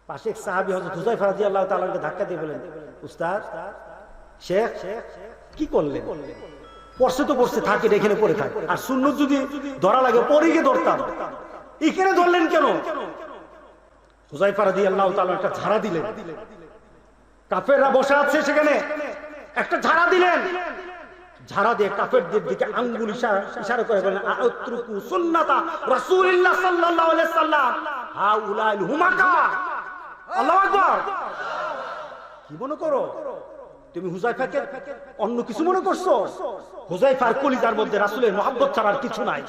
পাশে এক সাহাবী হযরত হুযায়ফা রাদিয়াল্লাহু তাআলাকে ধাক্কা দিয়ে বলেন, উস্তাদ শেখ কি করলেন? পড়ছে তো পড়ছে, থাকে এখানে পড়ে থাকে। আর সুন্নত যদি ধরা লাগে পরে গিয়ে ধরতাম, এখানে ধরলেন কেন? হুযায়ফা রাদিয়াল্লাহু তাআলা একটা ঝাড়া দিলেন, কাফেররা বসে আছে সেখানে, একটা ঝাড়া দিলেন। ঝাড়া দিয়ে কাফেরদের দিকে আঙ্গুল ইশারা করে বলেন, আউতরুকু সুন্নাতা রাসূলিল্লাহ সাল্লাল্লাহু আলাইহি সাল্লাম হাউলাইল হুমাকা। আল্লাহু আকবার। কি মনে করো তুমি হুযায়ফাকে অন্য কিছু মনে করছো? হুযায়ফার কলিজার মধ্যে রাসূলের মহব্বত ছাড়া আর কিছু নাই।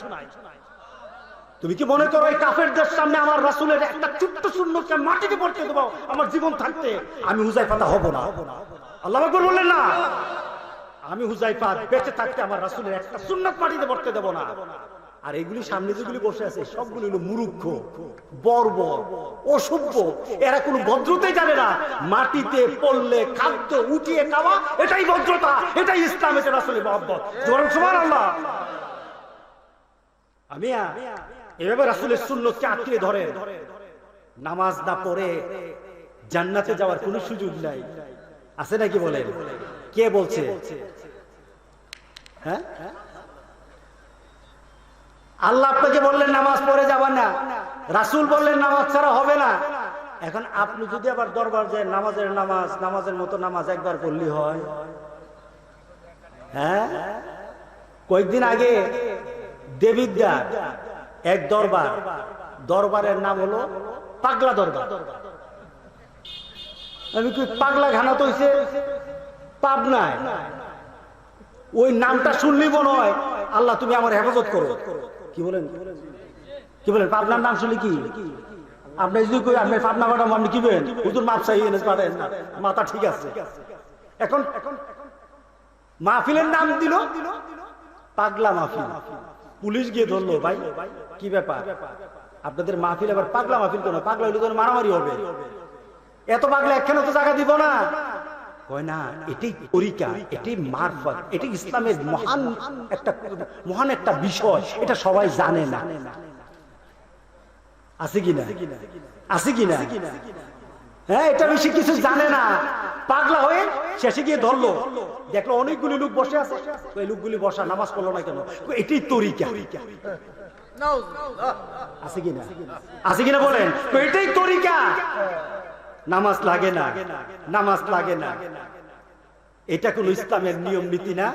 তুমি কি মনে করো এই কাফেরদের সামনে আমার রাসূলের একটা ছোট্ট সুন্নতকে মাটিতে পড়তে দেব আমার জীবন থাকতে? আমি হুযায়ফা তা হব না। আল্লাহু আকবার বললেন না? আমি হুযায়ফা বেঁচে থাকতে আমার রাসূলের একটা সুন্নাত মাটিতে পড়তে দেব না। আর এগুলি সামনে যেগুলি বসে আছে সবগুলো হলো মূর্খ, বর্বর, অসভ্য। এরা কোনো ভদ্রতাই জানে না। মাটিতে পড়লে খাদ্য উঠিয়ে খাওয়া, এটাই ভদ্রতা, এটাই ইসলাম, এটা রাসূলের মহব্বত। সুবহানাল্লাহ। আমি এভাবে রাসূলের সুন্নতকে আঁকড়ে ধরে নামাজ না পড়ে জান্নাতে যাওয়ার কোনো সুযোগ নাই। আছে নাকি বলেন? কে বলছে? হ্যাঁ, আল্লাহ আপনাকে বললেন নামাজ পড়ে যাবেন না, রাসূল বললেন নামাজ ছাড়া হবে না। এখন আপনি যদি আবার দরবার যায় নামাজের মতো নামাজ একবার পড়লি হয়? হ্যাঁ, কয়েকদিন আগে দেবিদ্যার এক দরবারের নাম হলো পাগলা দরবার। আমি কি পাগলা ঘানা তো হইছে পাবনায়। ওই নামটা শুনলি মনে হয় আল্লাহ তুমি আমার হেফাজত করো। কি বলেন? কি বলেন? পাবনার নাম শুনলি কি আপনি যদি কই আপনি পাবনা পাঠাবো, আপনি কি বলেন? হুজুর মাপ চাইয়ে এনে পারেন না, মাথা ঠিক আছে। এখন মাহফিলের নাম দিল পাগলা মাহফিল। পুলিশ গিয়ে ধরলো, ভাই কি ব্যাপার আপনাদের মাহফিল আবার পাগলা মাহফিল কেন? পাগলা হইলে তো মারামারি হবে। এত পাগলা একখানে তো জায়গা দিব না। হয় না, এটাই তরিকা, এটাই মারফত, এটাই ইসলামের মহান একটা বিষয়। এটা সবাই জানে না। আছে কিনা? আছে কিনা? হ্যাঁ, এটা বেশি কিছু জানে না। পাগলা হয়ে শেষে গিয়ে ধরলো, দেখলো অনেকগুলি লোক বসে আছে। ওই লোকগুলি বসা, নামাজ পড়লো না কেন? এটাই তরিকা। আছে কিনা? আছে কিনা বলেন? এটাই তরিকা। নামাজ লাগে না, নামাজ লাগে না, এটা কোন ইসলামের নিয়ম নীতি না।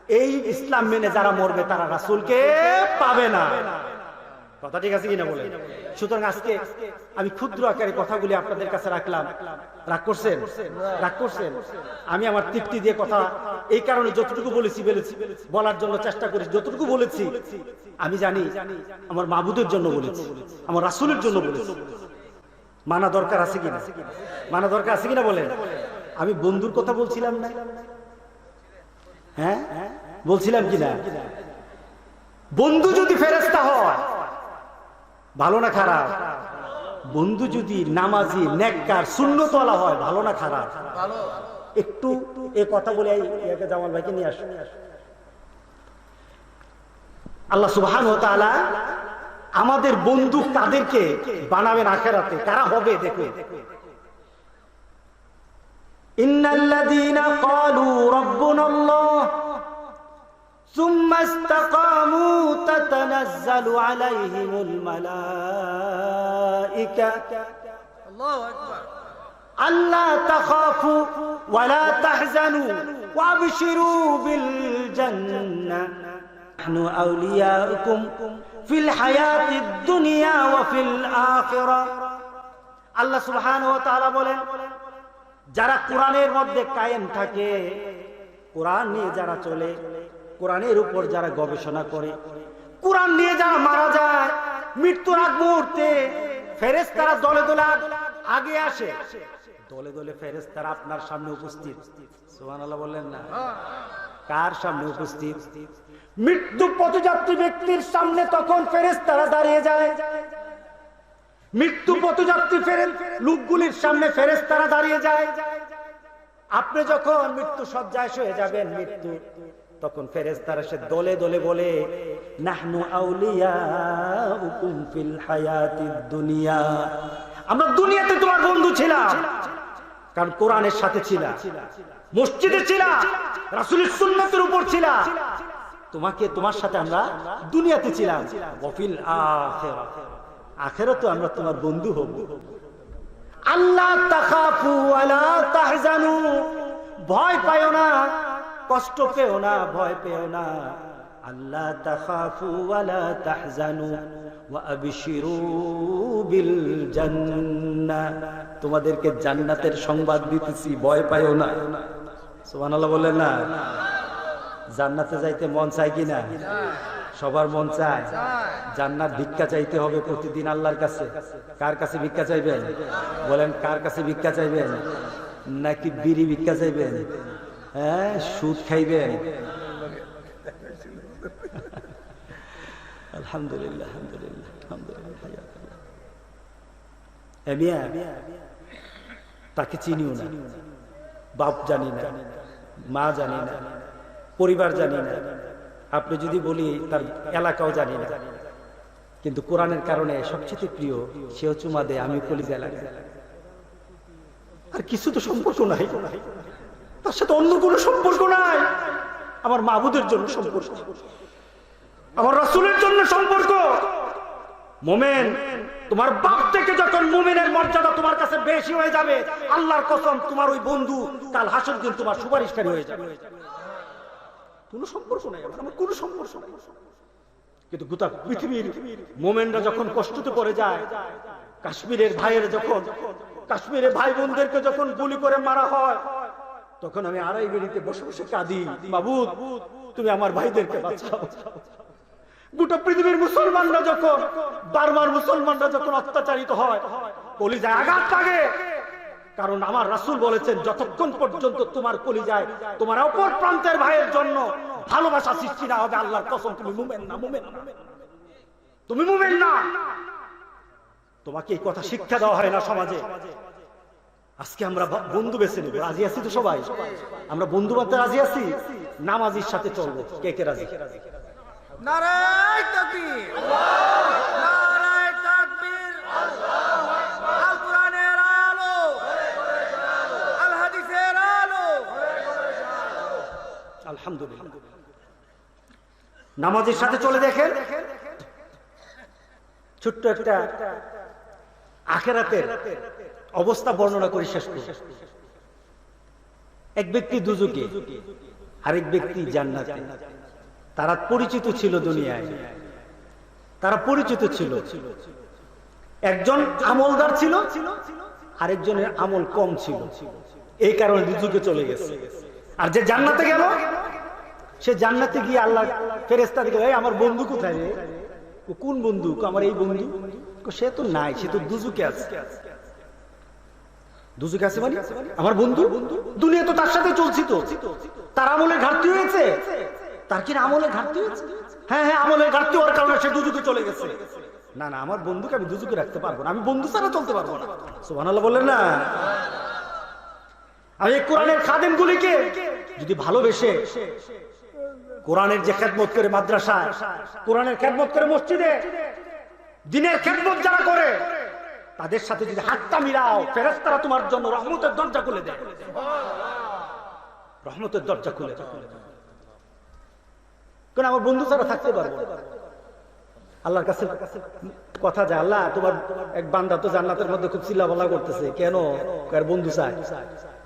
এই ইসলাম মেনে যারা মরবে তারা রাসূলকে পাবে না। কথা ঠিক আছে কিনা বলেন? সুতরাং আজকে আমি ক্ষুদ্র আকারে কথাগুলি আপনাদের কাছে রাখলাম। রাগ করছেন? রাগ করছেন? আমি আমার তৃপ্তি দিয়ে কথা এই কারণে যতটুকু বলেছি বলার জন্য চেষ্টা করেছি, যতটুকু বলেছি আমি জানি আমার মাবুদের জন্য বলেছি, আমার রাসূলের জন্য বলেছি। মানা দরকার আছে কিনা? মানা দরকার আছে কিনা বলেন? আমি বন্ধুর কথা বলছিলাম না? হ্যাঁ বলছিলাম কিনা? বন্ধু যদি ফেরেশতা হয় ভালো না খারাপ? বন্ধু যদি নামাজি নেককার সুন্নতওয়ালা হয় ভালো না খারাপ? ভালো। একটু এই কথা বলে জামাল ভাইকে নিয়ে আসুন। আল্লাহ সুবহানাহু ওয়া তাআলা আমাদের বন্ধু কাদেরকে বানাবেন আখিরাতে, কারা হবে দেখুন। ইন্নাল্লাযীনা ক্বালু রাব্বুনাল্লাহ সুম্মা ইসতাকামু তাতানাজ্জালু আলাইহিমুল মালায়েকা আল্লাহু আকবার আল্লা তাখাফু ওয়া লা তাহজানু ওয়া আবশিরু বিল জান্নাহ নাহনু আউলিয়াউকুম ফিল হায়াতিদ দুনিয়া ওয়া ফিল আখিরাহ। আল্লাহ সুবহানাহু ওয়া তাআলা বলেন, যারা কোরআনের মধ্যে কায়েম থাকে, কোরআন নিয়ে যারা চলে, কোরআনের উপর যারা গবেষণা করে, কোরআন নিয়ে যারা মারা যায়, মৃত্যুর আগ মুহূর্তে ফেরেশতারা দলে দলে আগে আসে, দলে দলে ফেরেশতারা আপনার সামনে উপস্থিত। সুবহানাল্লাহ বললেন না? কার সামনে উপস্থিত? মৃত্যু পথযাত্রী ব্যক্তির সামনে তখন ফেরেশতারা দাঁড়িয়ে যায়। মৃত্যু পথযাত্রী লোকগুলির সামনে ফেরেশতারা দাঁড়িয়ে যায়। আপনি যখন মৃত্যু শয্যায় শুয়ে যাবেন, মৃত্যু তখন ফেরেশতারা সে দলে দলে বলে, নাহনু আউলিয়াউকুম ফিল হায়াতিদ দুনিয়া, আমরা দুনিয়াতে তোমার বন্ধু ছিলাম, কারণ কোরআনের সাথে ছিলাম, মসজিদে ছিলাম, রাসূলের সুন্নাতের উপর ছিলাম, তোমার সাথে আমরা দুনিয়াতে ছিলাম। ওয়া ফিল আখিরাহ, আখিরাতে আমরা তোমার বন্ধু হব। আল্লাহ তাখাফু ওয়া লা তাহজানু, ভয় পায়ো না, কষ্ট পেও না, ভয় পেও না। আল্লাহ তাখাফু ওয়া লা তাহজানু ওয়া আবশিরু বিল জান্নাহ, তোমাদেরকে জান্নাতের সংবাদ দিতেছি, ভয় পায়ো না। সুবহানাল্লাহ বলেন না? জান্নাতে যাইতে মন চায় কিনা? সবার মন চায়। জান্নাত ভিক্ষা চাইতে হবে প্রতিদিন আল্লাহর কাছে। কার কাছে ভিক্ষা চাইবেন? বলেন, কার কাছে ভিক্ষা চাইবেন? নাকি বিড়ি ভিক্ষা চাইবেন? হ্যাঁ, সুদ খাইবেন? আলহামদুলিল্লাহ, আলহামদুলিল্লাহ, আলহামদুলিল্লাহ। তাকে চিনিও না, বাপ জানি না, মা জানি না, পরিবার জানি না, আপনি যদি বলি তার এলাকাও জানি না, কিন্তু কোরআনের কারণে সবচেয়ে প্রিয়, সেও চুমা দেয়, আমি কলিজা লাগে। আর কিছু তো সম্পর্ক নাই, তার সাথে অন্য কোনো সম্পর্ক নাই। আমার মাবুদের জন্য সম্পর্ক, আমার রাসূলের জন্য সম্পর্ক। মোমেন, তোমার বাপ থেকে যখন মুমিনের মর্যাদা তোমার কাছে বেশি হয়ে যাবে, আল্লাহর কসম তোমার ওই বন্ধু কাল হাসর দিন তোমার সুপারিশকারী হয়ে যাবে। কোনো সম্পর্ক নাই, আমার কোনো সম্পর্ক নাই। কিন্তু গোটা পৃথিবীর মোমেনরা যখন কষ্টতে পড়ে যায়, কাশ্মীরের ভাইয়ের যখন, কাশ্মীরের ভাই বোনদেরকে যখন গুলি করে মারা হয়, তখন আমি আড়াই বেড়িতে বসে বসে কাঁদি, মাবুদ তুমি আমার ভাইদেরকে বাঁচাও। গোটা পৃথিবীর মুসলমানরা যখন, বারবার মুসলমানরা যখন অত্যাচারিত হয়, কলিজায় আঘাত লাগে। কারণ আমার রাসূল বলেছেন, যতক্ষণ পর্যন্ত তোমার কলিজায় তোমার অপর প্রান্তের ভাইয়ের জন্য ভালোবাসা সৃষ্টি না হবে, আল্লাহর কসম তুমি মুমিন না, মুমিন না, তুমি মুমিন না। তোমাকে এই কথা শিক্ষা দেওয়া হয় না সমাজে। আজকে আমরা বন্ধু বেছে নেব, রাজি আছি তো সবাই? আমরা বন্ধু বাঁধতে রাজি আছি, নামাজির সাথে চলবো। কে কে রাজি?
নারায়ে তাকবীর, নারায়ে তাকবীর, আল্লাহু আকবার। আল কোরআনের আলো, আল হাদিসের আলো।
আলহামদুলিল্লাহ। নামাজের সাথে চলে দেখেন, ছোট্ট একটা আখিরাতের অবস্থা বর্ণনা করে শেষ করি। এক ব্যক্তি দুজকে আরেক ব্যক্তি জান্নাতে। তারা পরিচিত ছিল দুনিয়ায়, তারা পরিচিত ছিল। একজন আমলদার ছিল, আরেকজনের আমল কম ছিল, এই কারণে দুজকে চলে গেছে। আর যে জান্নাতে গেল, সে জান্নাতে গিয়ে আল্লাহ ফেরেশতা দিকে, এই আমার বন্ধু কোথায় রে? কোন বন্ধু? আমার এই বন্ধু। সে তো নাই, সে তো দুজকে আছে। দুজকে আছে মানে আমার বন্ধু দুনিয়া তো তার সাথে চলছি, তো তার আমলের ঘাটতি হয়েছে। তার কি আমলের ঘাটতি হয়েছে? হ্যাঁ হ্যাঁ, আমলের ঘাটতি হওয়ার কারণে সে দুজকে চলে গেছে। না না, আমার বন্ধুকে আমি দুজকে রাখতে পারবো না, আমি বন্ধু ছাড়া চলতে পারবো না। সুবহানাল্লাহ বললেন না? আমি এই কোরআনের খাদেমগুলিকে যদি ভালোবেসে, কোরআনের যে খেদমত করে মাদ্রাসায়, কোরআনের খেদমত করে মসজিদে, দ্বীনের খেদমত যারা করে, তাদের সাথে যদি হাতটা মিলাও, ফেরেশতারা তোমার জন্য রহমতের দরজা খুলে দেয়, রহমতের দরজা খুলে দেয়। কারণ আমার বন্ধু ছাড়া থাকতে পারবো না। আল্লাহর কাছে কথা যায়, আল্লাহ তোমার এক বান্দা তো জান্নাতের মধ্যে খুব চিল্লাপাল্লা করতেছে, কেন? কার বন্ধু চায়।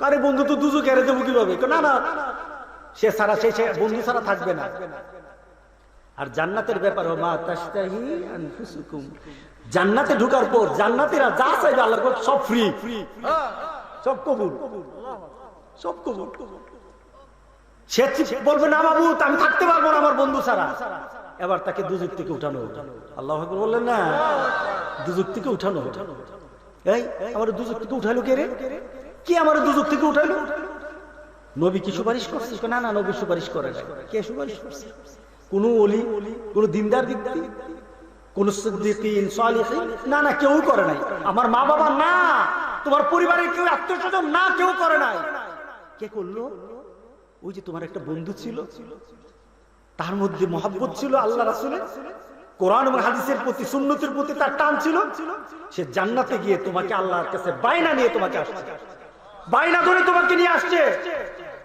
কারে বন্ধু তো দুজো কেড়ে দেবো কিভাবে? না না, সে ছাড়া সে বন্ধু ছাড়া থাকবে না। আর জান্নাতের ব্যাপার, মা তাশতাহি আনফুসুকুম, জান্নাতে ঢোকার পর জান্নাতীরা যা চাইবে আল্লাহর কাছে সব ফ্রি, সব কবুল, সব কবুল। সে বলবে না বাবু আমি থাকতে পারবো না আমার বন্ধু ছাড়া, এবার তাকে দুজক থেকে উঠানো। আল্লাহু আকবার বললেন না? দুজক থেকে উঠানো। এই আমার দুজক থেকে উঠালো কে রে? কি আমার দুজক থেকে উঠালো? নবী কি সুপারিশ করছে? না না, নবী সুপারিশ করে না। কে সুপারিশ করছে? কোন ওলি, কোন দিনদার ব্যক্তি, কোন সিদ্দিকিন সালিহিন? না না, কেউ করে নাই। আমার মা বাবা না, তোমার পরিবারের কেউ, আত্মীয়স্বজন না, কেউ করে নাই। কে করলো? ওই যে তোমার একটা বন্ধু ছিল, তার মধ্যে মহব্বত ছিল আল্লাহ রাসূলের, কোরআন এবং হাদিসের প্রতি, সুন্নতের প্রতি তার টান ছিল। সে জান্নাতে গিয়ে তোমাকে আল্লাহর কাছে বায়না নিয়ে তোমাকে আসছে, বায়না ধরে তোমাকে নিয়ে আসছে।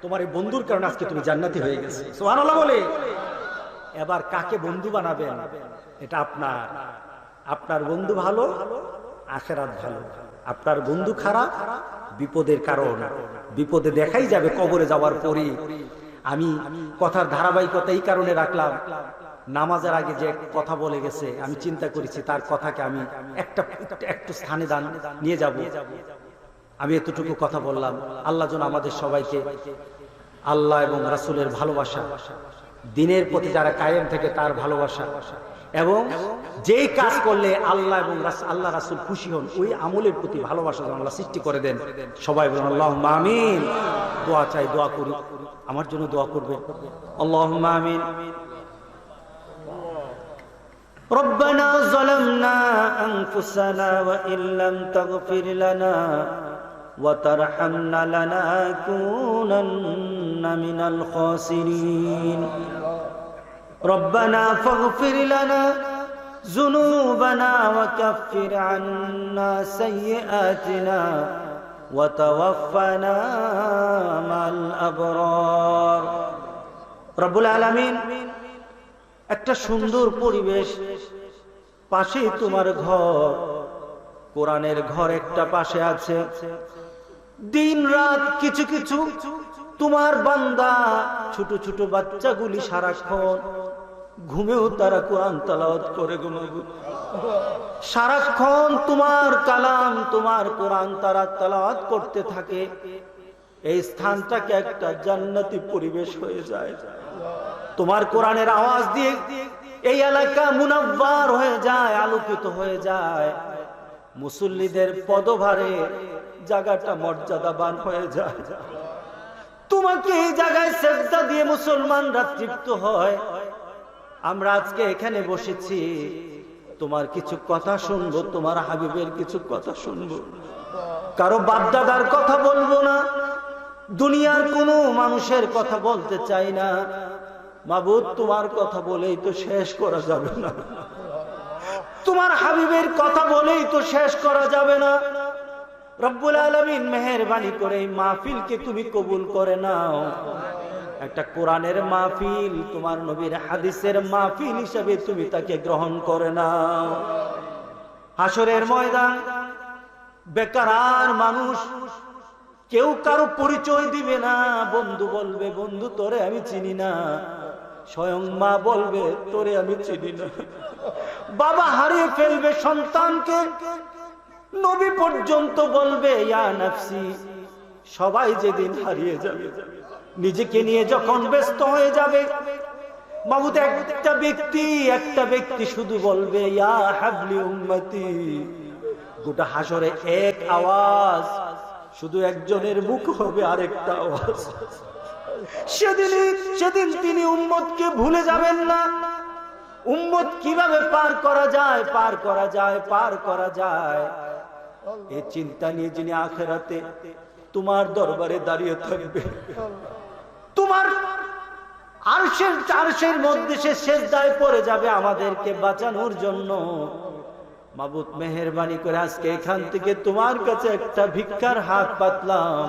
তোমার এই বন্ধুর কারণে আজকে তুমি জান্নাতি হয়ে গেছে। সুবহানাল্লাহ বলে। এবার কাকে বন্ধু বানাবেন এটা আপনার। আপনার বন্ধু ভালো, আখিরাত ভালো। আপনার বন্ধু খারাপ, বিপদের কারণ, বিপদে দেখাই যাবে কবরে যাওয়ার পরে। আমি কথার ধারাবাহিকতা এই কারণে রাখলাম, নামাজের আগে যে কথা বলে গেছে, আমি চিন্তা করেছি তার কথাকে আমি একটু স্থানে দান নিয়ে যাব। আমি এতটুকু কথা বললাম। আল্লাহ যেন আমাদের সবাইকে আল্লাহ এবং রাসূলের ভালোবাসা, দ্বীনের প্রতি যারা কায়েম থেকে তার ভালোবাসা, এবং যেই কাজ করলে আল্লাহ এবং আল্লাহ রাসূল খুশি হন, ওই আমলের প্রতি ভালোবাসা যেন আল্লাহ সৃষ্টি করে দেন। সবাই বলুন আল্লাহুম্মা আমিন। দোয়া চাই, দোয়া করি, আমার জন্য দোয়া করবেন। আল্লাহুম্মা আমিন। ربنا ظلمنا أنفسنا وإن لم تغفر لنا وترحمنا لنكونن من الخاسرين ربنا فاغفر لنا ذنوبنا وكفر عنا سيئاتنا وتوفنا مع الأبرار رب العالمين একটা সুন্দর পরিবেশ, পাশেই তোমার ঘর, কোরআনের ঘর একটা পাশে আছে। দিন রাত কিছু কিছু তোমার বান্দা, ছোট ছোট বাচ্চাগুলি সারাক্ষণ ঘুমেও তারা কোরআন তেলাওয়াত করে, সারাক্ষণ তোমার কালাম, তোমার কোরআন তারা তেলাওয়াত করতে থাকে। এই স্থানটাকে একটা জান্নাতি পরিবেশ হয়ে যায়। তোমার কোরআনের আওয়াজ দিয়ে এই এলাকা মুনাব্বার হয়ে যায়, আলোকিত হয়ে যায়। মুসল্লিদের পদভারে জায়গাটা মর্যাদাবান হয়ে যায়। তোমাকে এই জায়গায় সেজদা দিয়ে মুসলমানরা তৃপ্ত হয়। আমরা আজকে এখানে বসেছি, তোমার কিছু কথা শুনবো, তোমার হাবিবের কিছু কথা শুনবো। কারো বাপদাদার কথা বলবো না, দুনিয়ার কোনো মানুষের কথা বলতে চাই না। মাবুদ, তোমার কথা বলেই তো শেষ করা যাবে না, তোমার হাবিবের কথা বলেই তো শেষ করা যাবে না। রব্বুল আলামিন মেহেরবানি করে এই মাহফিলকে তুমি কবুল করে নাও। একটা কোরআনের মাহফিল, তোমার নবীর হাদিসের মাহফিল হিসেবে তুমি তাকে গ্রহণ করে নাও। হাসরের ময়দান বেকার মানুষ কেউ কারো পরিচয় দিবে না, বন্ধু বলবে বন্ধু তোরে আমি চিনি না, স্বয়ং মা বলবে তোরে আমি চিনি না। বাবা হারিয়ে ফেলবে সন্তানকে, নবী পর্যন্ত বলবে ইয়া নাফসি। সবাই যেদিন হারিয়ে যাবে, নিজেকে নিয়ে যখন ব্যস্ত হয়ে যাবে, মাবুদ একটা ব্যক্তি শুধু বলবে ইয়া হাবলি উম্মতি। গোটা হাসরে এক আওয়াজ, শুধু একজনের মুখ হবে আরেকটা আওয়াজ। সেদিন তিনি উম্মতকে ভুলে যাবেন না। উম্মত কিভাবে পার করা যায় এই চিন্তা নিয়ে যিনি আখিরাতে তোমার দরবারে দাঁড়িয়ে থাকবে, তোমার আরশের মধ্যে সে সিজদায় পড়ে যাবে আমাদেরকে বাঁচানোর জন্য। মাবুদ মেহেরবানি করে আজকে এখান থেকে তোমার কাছে একটা ভিক্ষার হাত পাতলাম,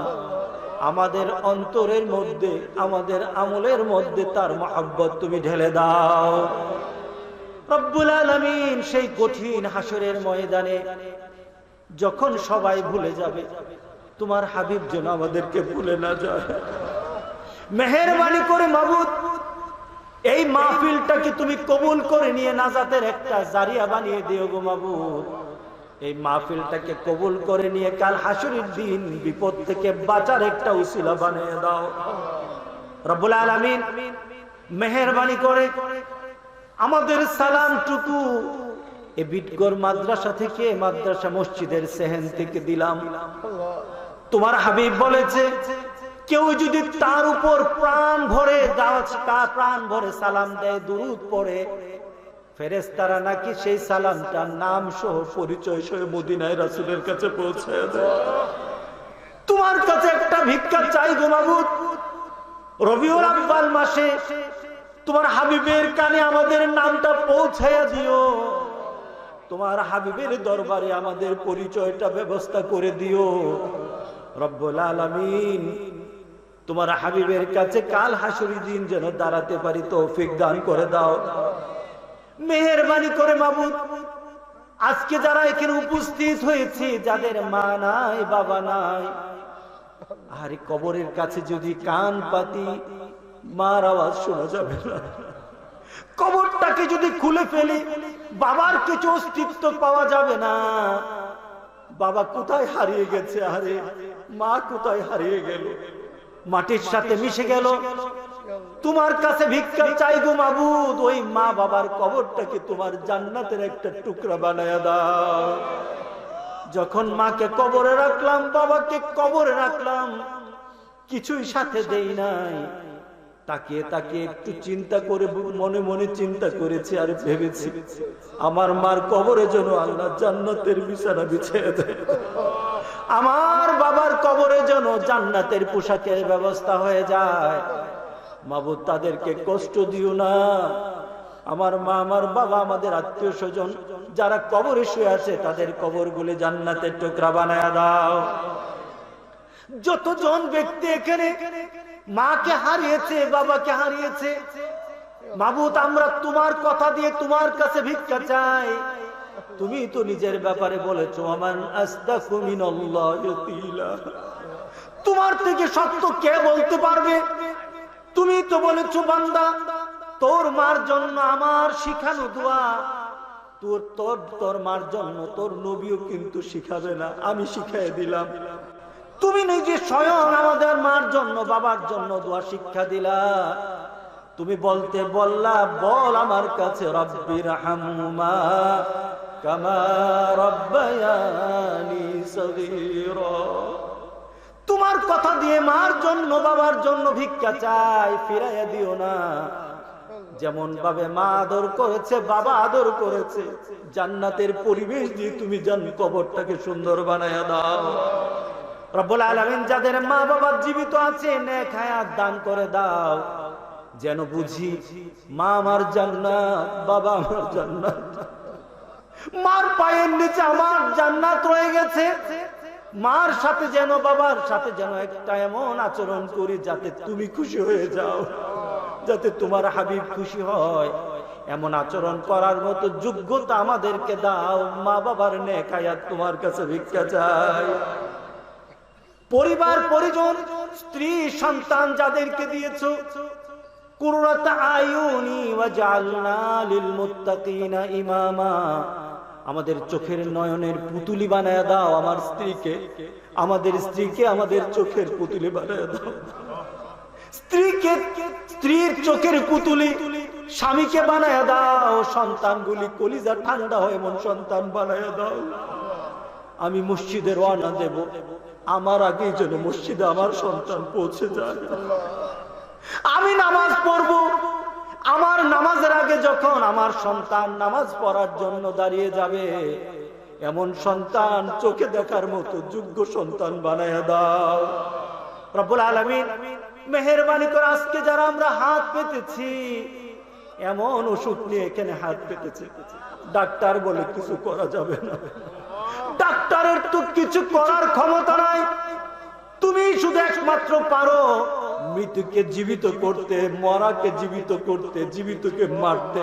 আমাদের অন্তরের মধ্যে, আমাদের আমলের মধ্যে তার মহব্বত তুমি ঢেলে দাও রব্বুল আলামিন। সেই কঠিন হাসরের ময়দানে যখন সবাই ভুলে যাবে, তোমার হাবিব যেন আমাদেরকে ভুলে না যায়। মেহেরবানি করে মাবুদ এই মাহফিলটাকে তুমি কবুল করে নিয়ে নাজাতের একটা জারিয়া বানিয়ে দিও গো মাবুদ। এই মাহফিলটাকে কবুল করে নিয়ে কাল হাসরের দিন বিপদ থেকে বাঁচার একটা উসিলা বানিয়ে দাও রব্বুল আলামিন। মেহেরবানি করে আমাদের সালামটুকু এই বিটগর মাদ্রাসা থেকে, মাদ্রাসা মসজিদের সেহেন থেকে দিলাম। তোমার হাবিব বলেছে কেউ যদি তার উপর প্রাণ ভরে সালাম দেয়, দুরূদ পড়ে, ফেরেশতারা নাকি সেই সালামটার নাম সহ পরিচয় সহ মদিনায় রাসূলের কাছে পৌঁছায় দেয়। তোমার কাছে একটা ভিক্ষা চাই গো মাবুদ, রবিউল আউয়াল মাসে তোমার হাবিবের কানে আমাদের নামটা পৌঁছায়া দিও। তোমার হাবিবের দরবারে আমাদের পরিচয়টা ব্যবস্থা করে দিও রব্বুল আলামিন। তোমার হাবিবের কাছে কাল হাসরের দিন যেন দাঁড়াতে পারি তৌফিক দান করে দাও মেহেরবানি করে মাবুদ। আজকে যারা এখানে উপস্থিত হয়েছে, যাদের মা নাই বাবা নাই, আরে কবরের কাছে যদি কান পাতি মার আওয়াজ শোনা যাবে না। কবরটাকে যদি খুলে ফেলি বাবার কিছু অস্তিত্ব পাওয়া যাবে না। বাবা কোথায় হারিয়ে গেছে, আরে মা কোথায় হারিয়ে গেল, মাটির সাথে মিশে গেল। তোমার কাছে ভিক্ষা চাই গো মাবুদ, ওই মা বাবার কবরটাকে তোমার জান্নাতের একটা টুকরা বানায়া দাও। যখন মাকে কবরে রাখলাম, বাবাকে কবরে রাখলাম, কিছুই সাথে দেই নাই, তাকিয়ে তাকিয়ে একটু চিন্তা করে মনে মনে চিন্তা করেছি আর ভেবেছি আমার মার কবরে যেন আল্লাহ জান্নাতের বিছানা বিছিয়ে দেয়, আমার বাবার কবরে যেন জান্নাতের পোশাকের ব্যবস্থা হয়ে যায়। মাবুদ তাদেরকে কষ্ট দিও না। আমার মা, আমার বাবা, আমাদের আত্মীয় স্বজন যারা কবরে শুয়ে আছে তাদের কবরগুলি জান্নাতের টুকরা বানায়া দাও। যতজন ব্যক্তি এখানে মাকে হারিয়েছে, বাবাকে হারিয়েছে, মাবুদ আমরা তোমার কথা দিয়ে তোমার কাছে ভিক্ষা চাই। তুমি তো নিজের ব্যাপারে বলেছো আমান আসদাকু মিনাল্লাহি কিলা, তোমার থেকে সত্য কে বলতে পারবে? তুমি তো বলেছো বান্দা তোর মার জন্য আমার শিখানো দোয়া, তোর মার জন্য তোর নবীও কিন্তু শিখাবে না, আমি শিখাই দিলাম। তুমি নিজে স্বয়ং আমাদের মার জন্য বাবার জন্য দোয়া শিক্ষা দিলা। তুমি বলতে বললা বল আমার কাছে রব্বির হামহুমা কামা রব্বায়ানি সগীরা। তোমার কথা দিয়ে মার জন্য বাবার জন্য ভিক্ষা চাই, ফিরাইয়া দিও না। যেমন ভাবে মা আদর করেছে, বাবা আদর করেছে, জান্নাতের পরিবেশ দিয়ে তুমি কবরটাকে সুন্দর বানায়া দাও রব্বুল আলামিন। যাদের মা বাবা জীবিত আছে নেক হায়াত দান করে দাও, যেন বুঝি মা আমার জান্নাত, বাবা আমার জান্নাত, মার পায়ের নিচে আমার জান্নাত রয়ে গেছে। মার সাথে যেন বাবার সাথে যেন একটা এমন আচরণ করি যাতে তুমি খুশি হয়ে যাও, যাতে তোমার হাবিব খুশি হয়। এমন আচরণ করার মতো যোগ্যতা আমাদেরকে দাও। মা বাবার নেক হায়াত তোমার কাছে ভিক্ষা চাই। পরিবার পরিজন স্ত্রী সন্তান যাদেরকে দিয়েছো, কুররাতা আয়ুনি ওয়াজআলনা লিল মুত্তাকিনা ইমামা, আমাদের চোখের নয়নের পুতুলি বানায়া দাও আমার স্ত্রীকে, আমাদের স্ত্রীকে আমাদের চোখের পুতুলি বানায়া দাও। স্ত্রীকে স্ত্রীর চোখের পুতুলি স্বামীকে বানায়া দাও, সন্তানগুলি কলিজা ঠান্ডা হয় এমন সন্তান বানায়া দাও। আমি মসজিদে রওনা দেব, আমার আগেই যেন মসজিদে আমার সন্তান পৌঁছে যায়। আমি নামাজ পড়ব, আমার নামাজের আগে যখন আমার সন্তান নামাজ পড়ার জন্য দাঁড়িয়ে যাবে, এমন সন্তান চোখে দেখার মতো যোগ্য সন্তান বানায়া দাও রব্বুল আলামিন। মেহেরবানি করে আজকে যারা আমরা হাত পেতেছি, এমন ওষুধ নিয়ে এখানে হাত পেতেছি, ডাক্তার বলে কিছু করা যাবে না, ডাক্তারের তো কিছু করার ক্ষমতা নাই, তুমি শুধু একমাত্র পারো মৃতকে জীবিত করতে, মরাকে জীবিত করতে, জীবিতকে মারতে।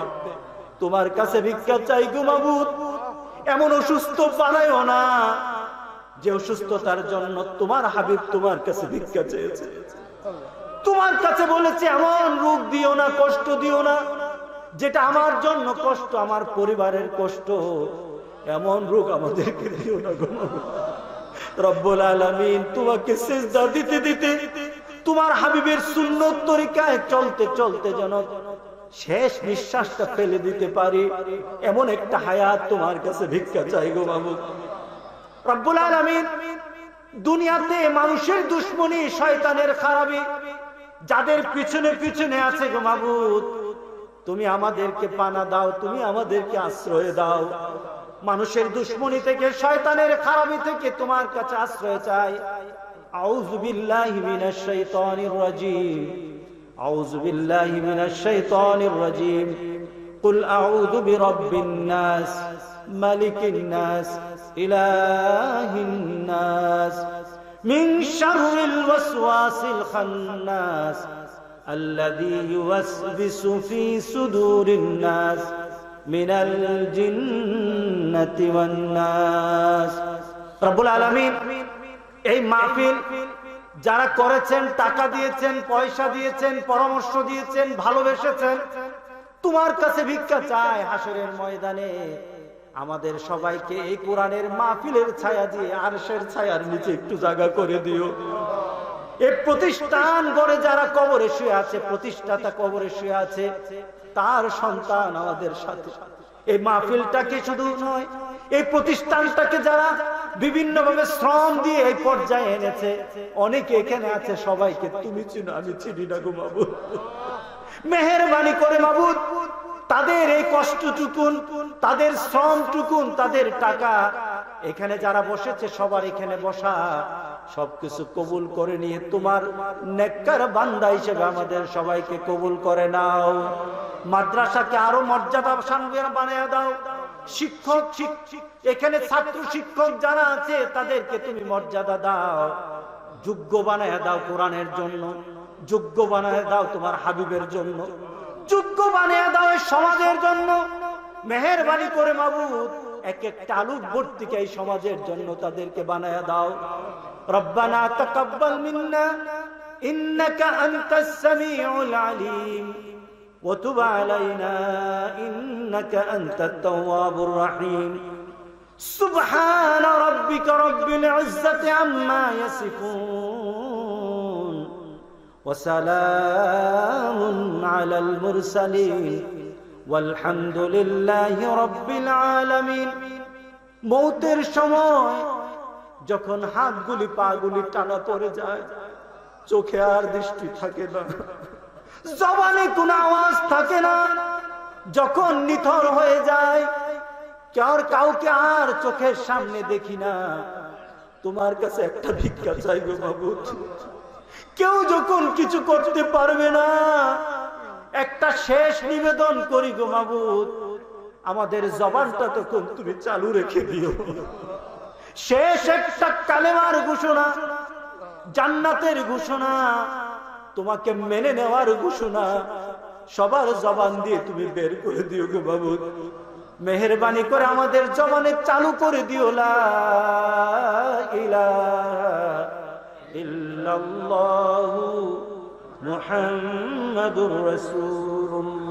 তোমার কাছে ভিক্ষা চাই গো মাবুদ, এমন অসুস্থ বানায়ও না যে অসুস্থতার জন্য তোমার হাবিব তোমার কাছে ভিক্ষা চেয়েছে। তোমার কাছে বলেছে এমন রোগ দিও না, কষ্ট দিও না যেটা আমার জন্য কষ্ট, আমার পরিবারের কষ্ট, এমন রোগ আমাদেরকে দিও না গো রব্বুল আলামিন। তোমাকে সিজদা দিতে দিতে, তোমার হাবিবের সুন্নত তরিকায় চলতে চলতে যেন শেষ নিঃশ্বাসটা ফেলে দিতে পারি, এমন একটা হায়াত তোমার কাছে ভিক্ষা চাই গো মাবুদ রব্বুল আলামিন। দুনিয়াতে মানুষের দুশ্মনী, শয়তানের খারাপি যাদের পিছনে পিছনে আছে গো মাবুদ, তুমি আমাদেরকে পানা দাও, তুমি আমাদেরকে আশ্রয় দাও। মানুষের দুশ্মনী থেকে, শয়তানের খারাপি থেকে তোমার কাছে আশ্রয় চাই। আউযু বিল্লাহি মিনাশ শাইতানির রাজীম, আউযু বিল্লাহি মিনাশ শাইতানির রাজীম। কুল আউযু বিরাব্বিন নাস, মালিকিন নাস, ইলাহিন নাস, মিন শাররিল ওয়াসওয়াসিল খান্নাস, আল্লাযী ইউওয়াসবিসু ফী সুদুরিন নাস মিনাল জিন্নাতি ওয়ান নাস। রব্বুল আলামিন এই মাহফিল যারা করেছেন, টাকা দিয়েছেন, পয়সা দিয়েছেন, পরামর্শ দিয়েছেন, ভালোবেসেছেন, তোমার কাছে ভিক্ষা চাই হাসরের ময়দানে আমাদের সবাইকে এই কোরআনের মাহফিলের ছায়া দিয়ে আরশের ছায়ার নিচে একটু জায়গা করে দিও। এই প্রতিষ্ঠান গড়ে যারা কবরে শুয়ে আছে, প্রতিষ্ঠাতা কবরে শুয়ে আছে, তার সন্তান আমাদের সাথে। এই মাহফিলটাকে শুধু নয়, এই প্রতিষ্ঠানটাকে যারা বিভিন্ন ভাবে শ্রম দিয়ে এই পর্যায়ে এনেছে, অনেকে এখানে আছে, সবাইকে তুমি চিনো, আমি চিনি না গো মাবুদ। মেহেরবানি করে মাবুদ, তাদের এই কষ্টটুকুন, তাদের শ্রমটুকুন, তাদের টাকা, এখানে যারা বসেছে সবার এখানে বসা, সবকিছু কবুল করে নিয়ে তোমার নেককার বান্দা হিসেবে আমাদের সবাইকে কবুল করে নাও। মাদ্রাসাকে আরো মর্যাদাবান বানিয়ে দাও। শিক্ষক, এখানে ছাত্র শিক্ষক যারা আছে তাদেরকে তুমি মর্যাদা দাও, যোগ্য বানায় দাও কোরআনের জন্য, যোগ্য বানায় দাও তোমার হাবিবের জন্য, যোগ্য বানিয়ে দাও সমাজের জন্য। মেহেরবানি করে মাবুদ, এক একটা আলু ভর্তি এই সমাজের জন্য তাদেরকে বানায় দাও। রব্বানা তাকাব্বাল মিন্না ইন্নাকা আনতাস সামিউল আলিম ওয়া তুব আলাইনা ইন্নাকা আনতাত তাওয়াবুর রহিম। সুবহান রাব্বিকা রাব্বিল ইজ্জাতি আম্মা ইয়াসিফুন ওয়া সালামুন আলাল মুরসালিন ওয়ালহামদুলিল্লাহি রাব্বিল আলামিন। মৌতের সময় যখন হাতগুলি পাগুলি টানা পড়ে যায়, চোখে আর দৃষ্টি থাকে না, জবানে কোনো আওয়াজ থাকে না, যখন নিথর হয়ে যায়, কাউকে আর চোখের সামনে দেখি না, তোমার কাছে একটা ভিক্ষা চাই গো মাবুদ। কেউ যখন কিছু করতে পারবে না, একটা শেষ নিবেদন করি গো মাবুদ, আমাদের জবানটা তখন তুমি চালু রেখে দিও। শেষ একটা কালেমার ঘোষণা, জান্নাতের ঘোষণা, তোমাকে মেনে নেওয়ার ঘোষণা সবার জবান দিয়ে তুমি বের করে দিও গো মাবুদ। মেহেরবানি করে আমাদের জবানে চালু করে দিও লা ইলাহা ইল্লাল্লাহু মুহাম্মাদুর রাসূলুল্লাহ।